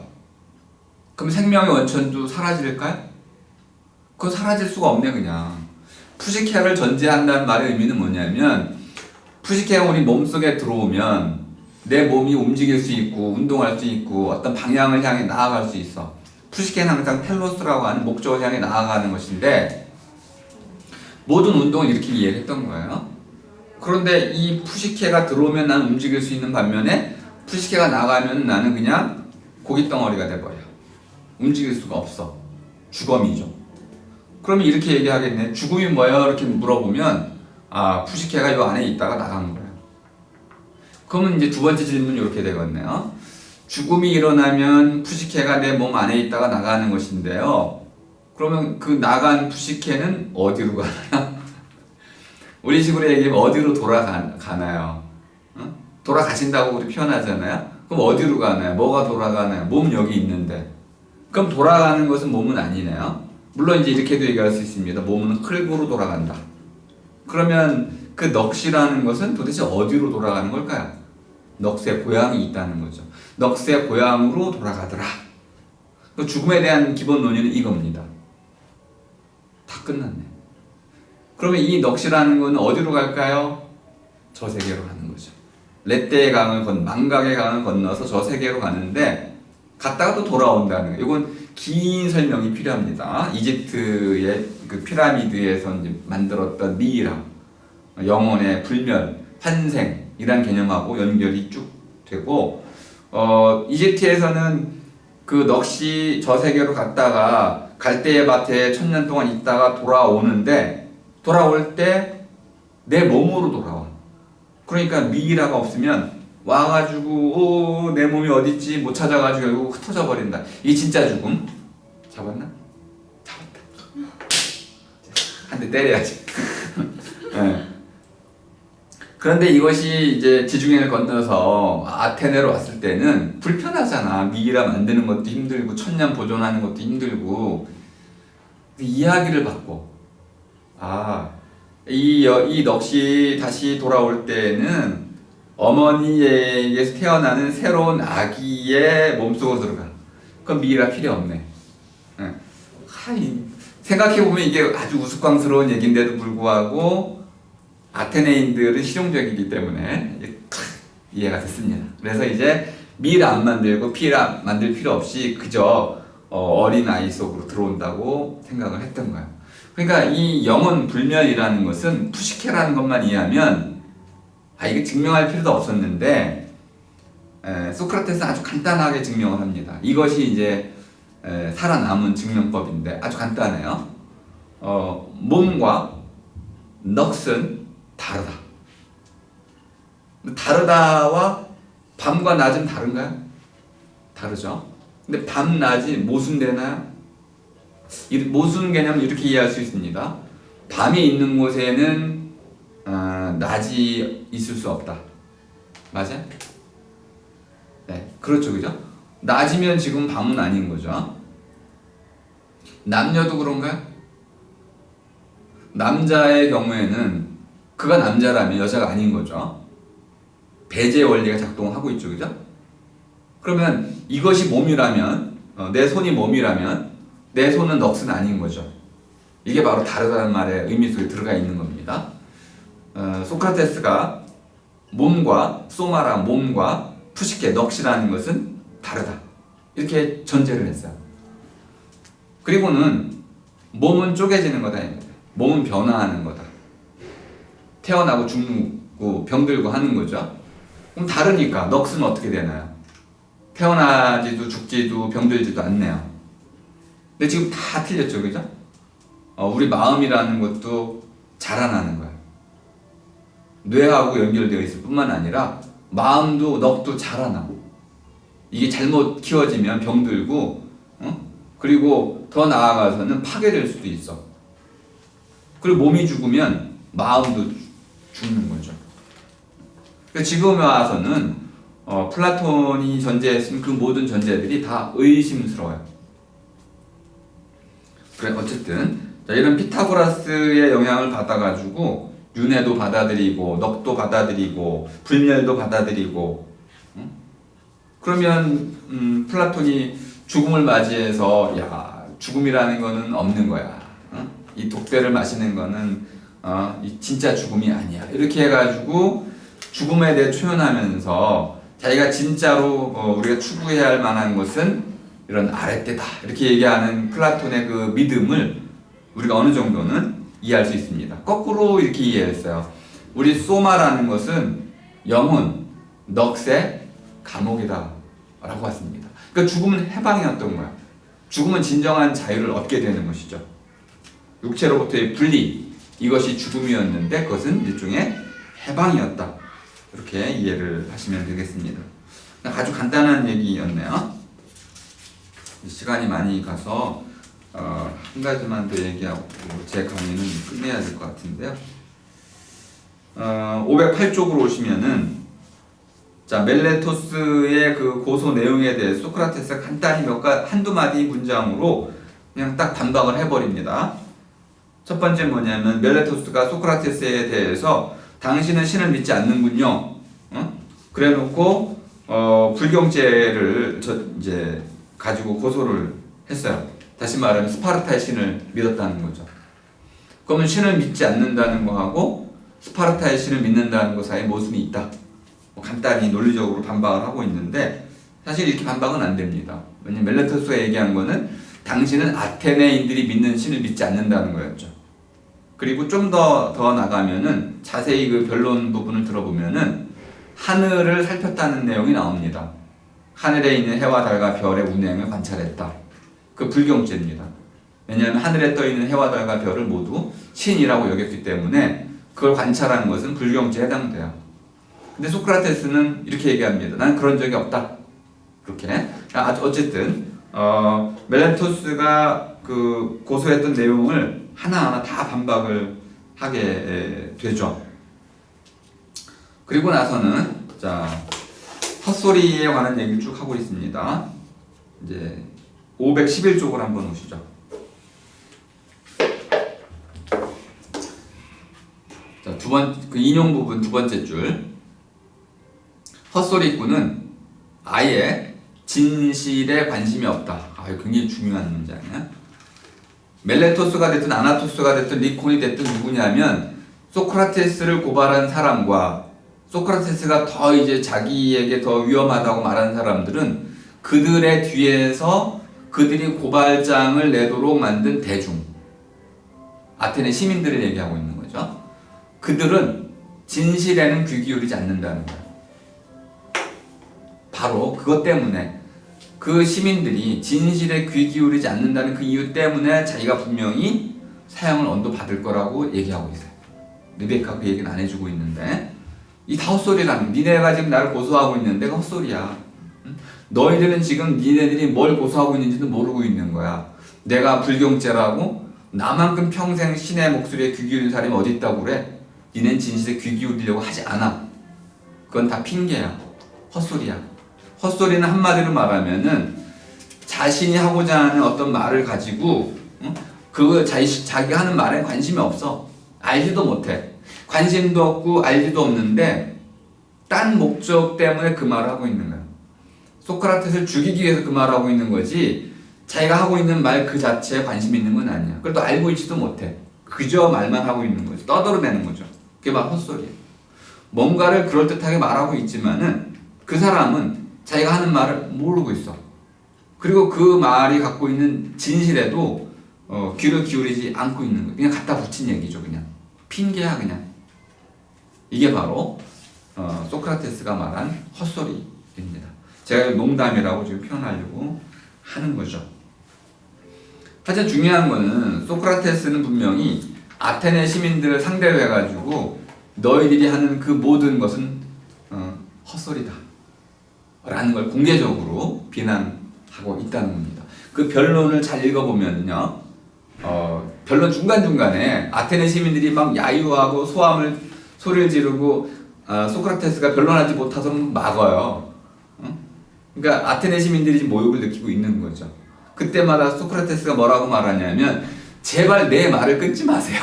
Speaker 1: 그럼 생명의 원천도 사라질까요? 그건 사라질 수가 없네, 그냥. 푸시케를 전제한다는 말의 의미는 뭐냐면, 푸시케가 우리 몸속에 들어오면 내 몸이 움직일 수 있고 운동할 수 있고 어떤 방향을 향해 나아갈 수 있어. 푸시케는 항상 텔로스라고 하는 목적을 향해 나아가는 것인데, 모든 운동을 이렇게 이해했던 거예요. 그런데 이 푸시케가 들어오면 나는 움직일 수 있는 반면에, 푸시케가 나가면 나는 그냥 고깃덩어리가 돼버려. 움직일 수가 없어. 죽음이죠. 그러면 이렇게 얘기하겠네. 죽음이 뭐야? 이렇게 물어보면, 푸시케가 이 안에 있다가 나간 거야. 그러면 이제 두 번째 질문이 이렇게 되겠네요. 죽음이 일어나면 푸시케가 내 몸 안에 있다가 나가는 것인데요. 그러면 그 나간 푸시케는 어디로 가나요? 우리 식으로 얘기하면 어디로 돌아가나요? 돌아가신다고 우리 표현하잖아요. 그럼 어디로 가나요? 뭐가 돌아가나요? 몸 여기 있는데. 그럼 돌아가는 것은 몸은 아니네요. 물론 이제 이렇게도 얘기할 수 있습니다. 몸은 흙으로 돌아간다. 그러면 그 넋이라는 것은 도대체 어디로 돌아가는 걸까요? 넋의 고향이 있다는 거죠. 넋의 고향으로 돌아가더라. 죽음에 대한 기본 논의는 이겁니다. 다 끝났네. 그러면 이 넋이라는 것은 어디로 갈까요? 저 세계로 가는 거죠. 렛대의 망각의 강을 건너서 저 세계로 가는데, 갔다가 또 돌아온다는 거예요. 이건 긴 설명이 필요합니다. 이집트의 그 피라미드에서 이제 만들었던 미이라, 영혼의 불멸, 환생이란 개념하고 연결이 쭉 되고, 이집트에서는 그 넋이 저 세계로 갔다가 갈대의 밭에 1000년 동안 있다가 돌아오는데, 돌아올 때 내 몸으로 돌아와. 그러니까 미이라가 없으면 와가지고 내 몸이 어딨지 못 찾아가지고 결국 흩어져 버린다. 이게 진짜 죽음. 잡았나? 잡았다. 한 대 때려야지. 네. 그런데 이것이 이제 지중해를 건너서 아테네로 왔을 때는 불편하잖아. 미이라 만드는 것도 힘들고 천년 보존하는 것도 힘들고. 이야기를 받고 이 넋이 다시 돌아올 때는 어머니에게서 태어나는 새로운 아기의 몸속으로 들어가. 그럼 미이라 필요 없네. 생각해보면 이게 아주 우스꽝스러운 얘기인데도 불구하고 아테네인들은 실용적이기 때문에 이해가 됐습니다. 그래서 이제 미이라 안 만들고 피이라 만들 필요 없이 그저 어린 아이 속으로 들어온다고 생각을 했던 거예요. 그러니까 이 영혼 불멸이라는 것은 푸시케라는 것만 이해하면 이게 증명할 필요도 없었는데 소크라테스는 아주 간단하게 증명을 합니다. 이것이 이제 살아남은 증명법인데 아주 간단해요. 몸과 넋은 다르다. 다르다와 밤과 낮은 다른가요? 다르죠. 근데 밤, 낮이 모순되나요? 모순 개념은 이렇게 이해할 수 있습니다. 밤이 있는 곳에는 낮이 있을 수 없다. 맞아요? 네, 그렇죠, 그죠? 낮이면 지금 밤은 아닌 거죠. 남녀도 그런가요? 남자의 경우에는 그가 남자라면 여자가 아닌 거죠. 배제 원리가 작동하고 있죠, 그죠? 그러면 이것이 몸이라면, 내 손이 몸이라면 내 손은 넋은 아닌 거죠. 이게 바로 다르다는 말의 의미 속에 들어가 있는 겁니다. 소크라테스가 몸과 소마라, 몸과 푸시케, 넋이라는 것은 다르다. 이렇게 전제를 했어요. 그리고는 몸은 쪼개지는 거다. 몸은 변화하는 거다. 태어나고 죽고 병들고 하는 거죠. 그럼 다르니까 넋은 어떻게 되나요? 태어나지도 죽지도 병들지도 않네요. 근데 지금 다 틀렸죠, 그죠? 우리 마음이라는 것도 자라나는 거예요. 뇌하고 연결되어 있을 뿐만 아니라 마음도 넋도 자라나고 이게 잘못 키워지면 병들고 그리고 더 나아가서는 파괴될 수도 있어. 그리고 몸이 죽으면 마음도 죽는 거죠. 지금 와서는 플라톤이 전제했으면 그 모든 전제들이 다 의심스러워요. 그래 어쨌든 이런 피타고라스의 영향을 받아가지고 윤회도 받아들이고 넋도 받아들이고 불멸도 받아들이고 그러면 플라톤이 죽음을 맞이해서 야 죽음이라는 거는 없는 거야. 이 독배를 마시는 거는 이 진짜 죽음이 아니야. 이렇게 해가지고 죽음에 대해 표현하면서 자기가 진짜로 우리가 추구해야 할 만한 것은 이런 아랫대다 이렇게 얘기하는 플라톤의 그 믿음을 우리가 어느 정도는 이해할 수 있습니다. 거꾸로 이렇게 이해했어요. 우리 소마라는 것은 영혼, 넋의 감옥이다 라고 했습니다. 그러니까 죽음은 해방이었던 거야. 죽음은 진정한 자유를 얻게 되는 것이죠. 육체로부터의 분리, 이것이 죽음이었는데 그것은 일종의 해방이었다. 이렇게 이해를 하시면 되겠습니다. 아주 간단한 얘기였네요. 시간이 많이 가서 한 가지만 더 얘기하고 제 강의는 끝내야 될 것 같은데요. 508쪽으로 오시면은 자 멜레토스의 그 고소 내용에 대해 소크라테스가 간단히 한두 마디 문장으로 그냥 딱 반박을 해버립니다. 첫 번째 뭐냐면 멜레토스가 소크라테스에 대해서 당신은 신을 믿지 않는군요. 그래놓고 불경죄를 이제 가지고 고소를 했어요. 다시 말하면 스파르타의 신을 믿었다는 거죠. 그러면 신을 믿지 않는다는 거하고 스파르타의 신을 믿는다는 것 사이에 모순이 있다. 간단히 논리적으로 반박을 하고 있는데 사실 이렇게 반박은 안 됩니다. 왜냐면 멜레토스가 얘기한 거는 당신은 아테네인들이 믿는 신을 믿지 않는다는 거였죠. 그리고 좀 더 나가면은 자세히 그 변론 부분을 들어보면은 하늘을 살폈다는 내용이 나옵니다. 하늘에 있는 해와 달과 별의 운행을 관찰했다. 그 불경죄입니다. 왜냐하면 하늘에 떠 있는 해와 달과 별을 모두 신이라고 여겼기 때문에 그걸 관찰한 것은 불경죄에 해당돼요. 근데 소크라테스는 이렇게 얘기합니다. 나는 그런 적이 없다. 그렇게. 어쨌든 멜레토스가 그 고소했던 내용을 하나하나 다 반박을 하게 되죠. 그리고 나서는 자 헛소리에 관한 얘기를 쭉 하고 있습니다. 이제 511쪽으로 한번 오시죠. 자, 그 인용 부분 두 번째 줄. 헛소리꾼은 아예 진실에 관심이 없다. 굉장히 중요한 문장이야. 멜레토스가 됐든 아나토스가 됐든 리콘이 됐든 누구냐면 소크라테스를 고발한 사람과 소크라테스가 더 이제 자기에게 더 위험하다고 말하는 사람들은 그들의 뒤에서 그들이 고발장을 내도록 만든 대중, 아테네 시민들을 얘기하고 있는 거죠. 그들은 진실에는 귀 기울이지 않는다는 거예요. 바로 그것 때문에 그 시민들이 진실에 귀 기울이지 않는다는 그 이유 때문에 자기가 분명히 사형을 언도받을 거라고 얘기하고 있어요. 르베카 그 얘기는 안 해주고 있는데 이 다 헛소리라는, 니네가 지금 나를 고소하고 있는데 그 헛소리야. 너희들은 지금 니네들이 뭘 고소하고 있는지도 모르고 있는 거야. 내가 불경죄라고 나만큼 평생 신의 목소리에 귀 기울인 사람이 어디 있다고 그래? 니넨 진실에 귀 기울이려고 하지 않아. 그건 다 핑계야. 헛소리야. 헛소리는 한마디로 말하면은 자신이 하고자 하는 어떤 말을 가지고 자기가 하는 말에 관심이 없어. 알지도 못해. 관심도 없고 알지도 없는데 딴 목적 때문에 그 말을 하고 있는 거야. 소크라테스를 죽이기 위해서 그 말을 하고 있는 거지 자기가 하고 있는 말 그 자체에 관심이 있는 건 아니야. 그래도 알고 있지도 못해. 그저 말만 하고 있는 거지. 떠들어대는 거죠. 그게 바로 헛소리야. 뭔가를 그럴듯하게 말하고 있지만은 그 사람은 자기가 하는 말을 모르고 있어. 그리고 그 말이 갖고 있는 진실에도 귀를 기울이지 않고 있는 거야. 그냥 갖다 붙인 얘기죠. 그냥 핑계야 그냥. 이게 바로 소크라테스가 말한 헛소리입니다. 제가 농담이라고 지금 표현하려고 하는 거죠. 하여튼 중요한 거는 소크라테스는 분명히 아테네 시민들을 상대로 해가지고 너희들이 하는 그 모든 것은 헛소리다 라는 걸 공개적으로 비난하고 있다는 겁니다. 그 변론을 잘 읽어보면요, 변론 중간중간에 아테네 시민들이 막 야유하고 소리를 지르고 소크라테스가 변론하지 못해서 막아요. 그러니까 아테네 시민들이 지금 모욕을 느끼고 있는 거죠. 그때마다 소크라테스가 뭐라고 말하냐면 제발 내 말을 끊지 마세요.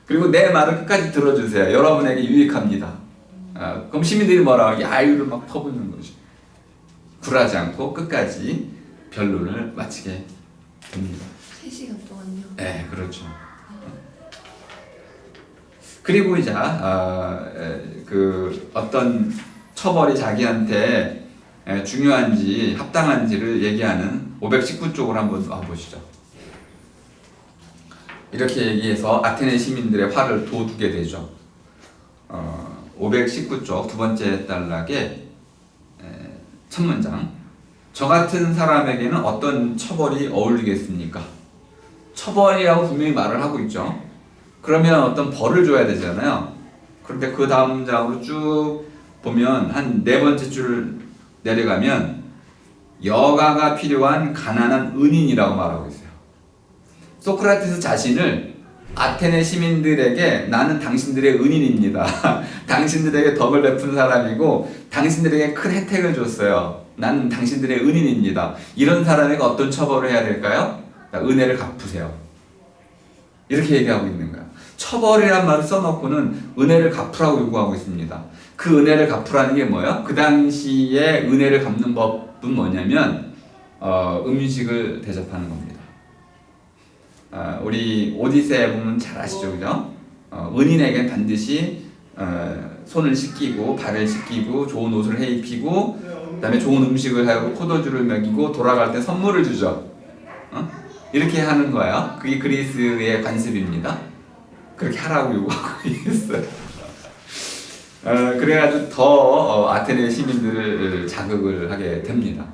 Speaker 1: 그리고 내 말을 끝까지 들어주세요. 여러분에게 유익합니다. 그럼 시민들이 뭐라고 야유를 막 퍼붓는 거죠. 굴하지 않고 끝까지 변론을 마치게 됩니다.
Speaker 2: 3시간 동안요?
Speaker 1: 네, 그렇죠. 그리고 이제 그 어떤 처벌이 자기한테 중요한지 합당한지를 얘기하는 519쪽으로 한번 와보시죠. 이렇게 얘기해서 아테네 시민들의 화를 돋우게 되죠. 519쪽 두 번째 단락에 첫 문장. 저 같은 사람에게는 어떤 처벌이 어울리겠습니까? 처벌이라고 분명히 말을 하고 있죠. 그러면 어떤 벌을 줘야 되잖아요. 그런데 그 다음 문장으로 쭉 보면 한 네 번째 줄 내려가면 여가가 필요한 가난한 은인이라고 말하고 있어요. 소크라테스 자신을 아테네 시민들에게 나는 당신들의 은인입니다. 당신들에게 덕을 베푼 사람이고 당신들에게 큰 혜택을 줬어요. 나는 당신들의 은인입니다. 이런 사람에게 어떤 처벌을 해야 될까요? 은혜를 갚으세요. 이렇게 얘기하고 있는 거야. 처벌이란 말을 써놓고는 은혜를 갚으라고 요구하고 있습니다. 그 은혜를 갚으라는 게 뭐예요? 그 당시에 은혜를 갚는 법은 뭐냐면 음식을 대접하는 겁니다. 우리 오디세에 보면 잘 아시죠, 그죠? 은인에겐 반드시 손을 씻기고 발을 씻기고 좋은 옷을 해입히고 그다음에 좋은 음식을 하고 포도주를 먹이고 돌아갈 때 선물을 주죠. 이렇게 하는 거예요. 그게 그리스의 관습입니다. 그렇게 하라고 요구하고 있어요. 그래가지고 더 아테네 시민들을 자극을 하게 됩니다.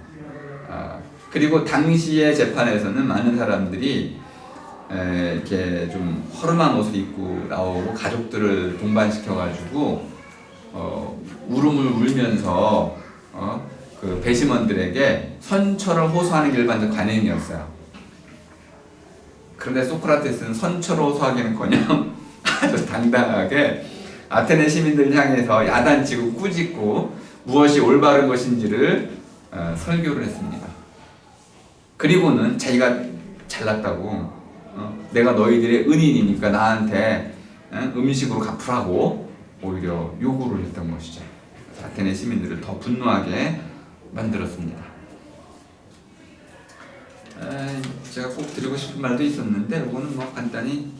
Speaker 1: 그리고 당시의 재판에서는 많은 사람들이 이렇게 좀 허름한 옷을 입고 나오고 가족들을 동반시켜가지고 울음을 울면서 그 배심원들에게 선처를 호소하는 게 일반적 관행이었어요. 그런데 소크라테스는 선처를 호소하기는커녕 아주 당당하게 아테네 시민들 향해서 야단치고 꾸짖고 무엇이 올바른 것인지를 설교를 했습니다. 그리고는 자기가 잘났다고 내가 너희들의 은인이니까 나한테 음식으로 갚으라고 오히려 요구를 했던 것이죠. 아테네 시민들을 더 분노하게 만들었습니다. 제가 꼭 드리고 싶은 말도 있었는데 이거는 뭐 간단히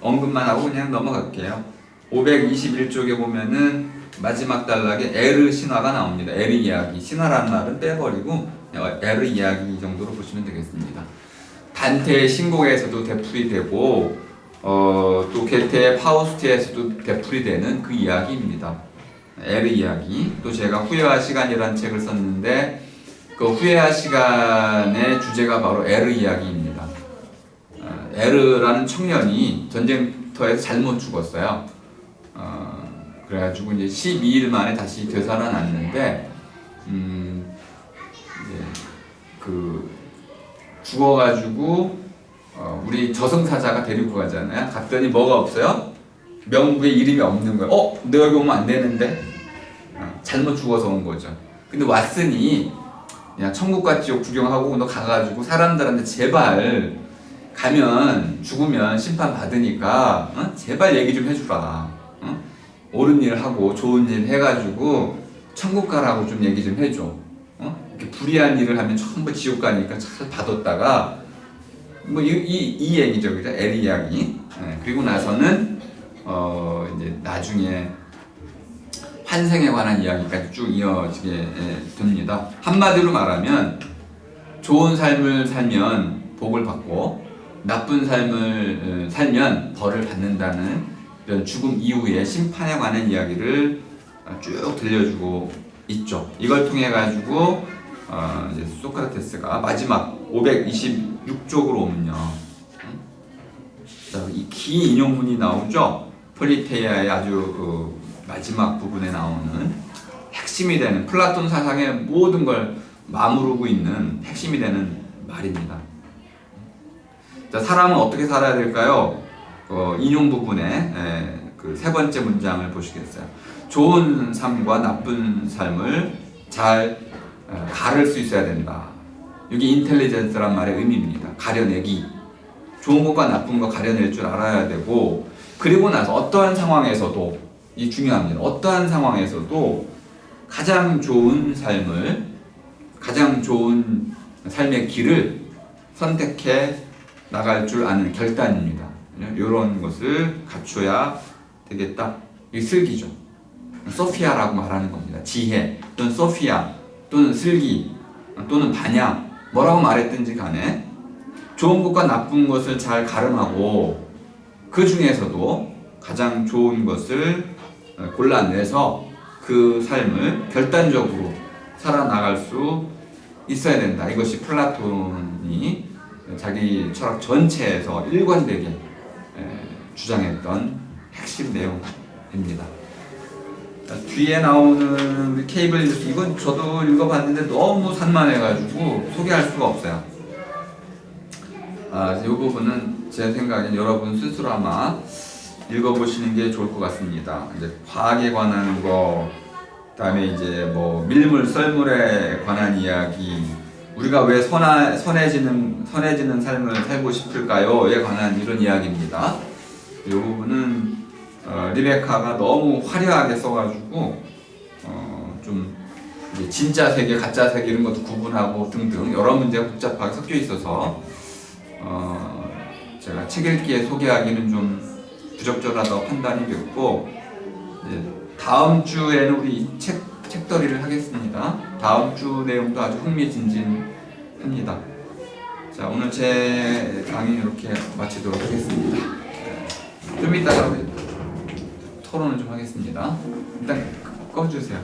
Speaker 1: 언급만 하고 그냥 넘어갈게요. 521쪽에 보면은 마지막 단락에 에르 신화가 나옵니다. 에르 이야기. 신화라는 말은 빼버리고 에르 이야기 정도로 보시면 되겠습니다. 단테의 신곡에서도 되풀이되고 또 게테의 파우스트에서도 되풀이되는 그 이야기입니다. 에르 이야기. 또 제가 후회와 시간이라는 책을 썼는데 그 후회와 시간의 주제가 바로 에르 이야기입니다. 에르라는 청년이 전쟁터에서 잘못 죽었어요. 그래가지고 이제 12일 만에 다시 되살아났는데 이제 그 죽어가지고 우리 저승사자가 데리고 가잖아요. 갔더니 뭐가 없어요? 명부에 이름이 없는 거예요. 내가 여기 오면 안 되는데 잘못 죽어서 온 거죠. 근데 왔으니 그냥 천국과 지옥 구경하고 너 가가지고 사람들한테 제발 가면 죽으면 심판 받으니까 제발 얘기 좀 해주라. 옳은 일 하고 좋은 일 해가지고 천국 가라고 좀 얘기 좀 해줘. 이렇게 불의한 일을 하면 전부 지옥 가니까 잘 받았다가 뭐 이 얘기죠, 그죠? 에르 이야기. 그리고 나서는 이제 나중에 환생에 관한 이야기까지 쭉 이어지게 됩니다. 한마디로 말하면 좋은 삶을 살면 복을 받고 나쁜 삶을 살면 벌을 받는다는 이런 죽음 이후의 심판에 관한 이야기를 쭉 들려주고 있죠. 이걸 통해 가지고 이제 소크라테스가 마지막 526쪽으로 오면요. 이 긴 인용문이 나오죠. 폴리테이아의 아주 마지막 부분에 나오는 핵심이 되는 플라톤 사상의 모든 걸 마무르고 있는 핵심이 되는 말입니다. 자, 사람은 어떻게 살아야 될까요? 인용 부분에 그 세 번째 문장을 보시겠어요. 좋은 삶과 나쁜 삶을 잘 가를 수 있어야 된다. 여기 인텔리전스란 말의 의미입니다. 가려내기. 좋은 것과 나쁜 거 가려낼 줄 알아야 되고, 그리고 나서 어떠한 상황에서도, 이 중요합니다. 어떠한 상황에서도 가장 좋은 삶을, 가장 좋은 삶의 길을 선택해 나갈 줄 아는 결단입니다. 이런 것을 갖춰야 되겠다. 이 슬기죠. 소피아라고 말하는 겁니다. 지혜 또는 소피아 또는 슬기 또는 반야, 뭐라고 말했든지 간에 좋은 것과 나쁜 것을 잘 가름하고 그 중에서도 가장 좋은 것을 골라내서 그 삶을 결단적으로 살아나갈 수 있어야 된다. 이것이 플라톤이 자기 철학 전체에서 일관되게 주장했던 핵심 내용입니다. 뒤에 나오는 우리 케이블 뉴스, 이건 저도 읽어봤는데 너무 산만해가지고 소개할 수가 없어요. 이 부분은 제 생각엔 여러분 스스로 아마 읽어보시는 게 좋을 것 같습니다. 이제 과학에 관한 거, 그다음에 이제 뭐 밀물 썰물에 관한 이야기, 우리가 왜 선해지는 삶을 살고 싶을까요?에 관한 이런 이야기입니다. 이 부분은 리베카가 너무 화려하게 써가지고 좀 진짜 세계, 가짜 세계 이런 것도 구분하고 등등 여러 문제가 복잡하게 섞여 있어서 제가 책 읽기에 소개하기는 좀 부적절하다고 판단이 됐고, 다음 주에는 우리 책더리를 하겠습니다. 다음 주 내용도 아주 흥미진진합니다. 자, 오늘 제 강의 이렇게 마치도록 하겠습니다. 좀 이따가 토론을 좀 하겠습니다. 일단 꺼주세요.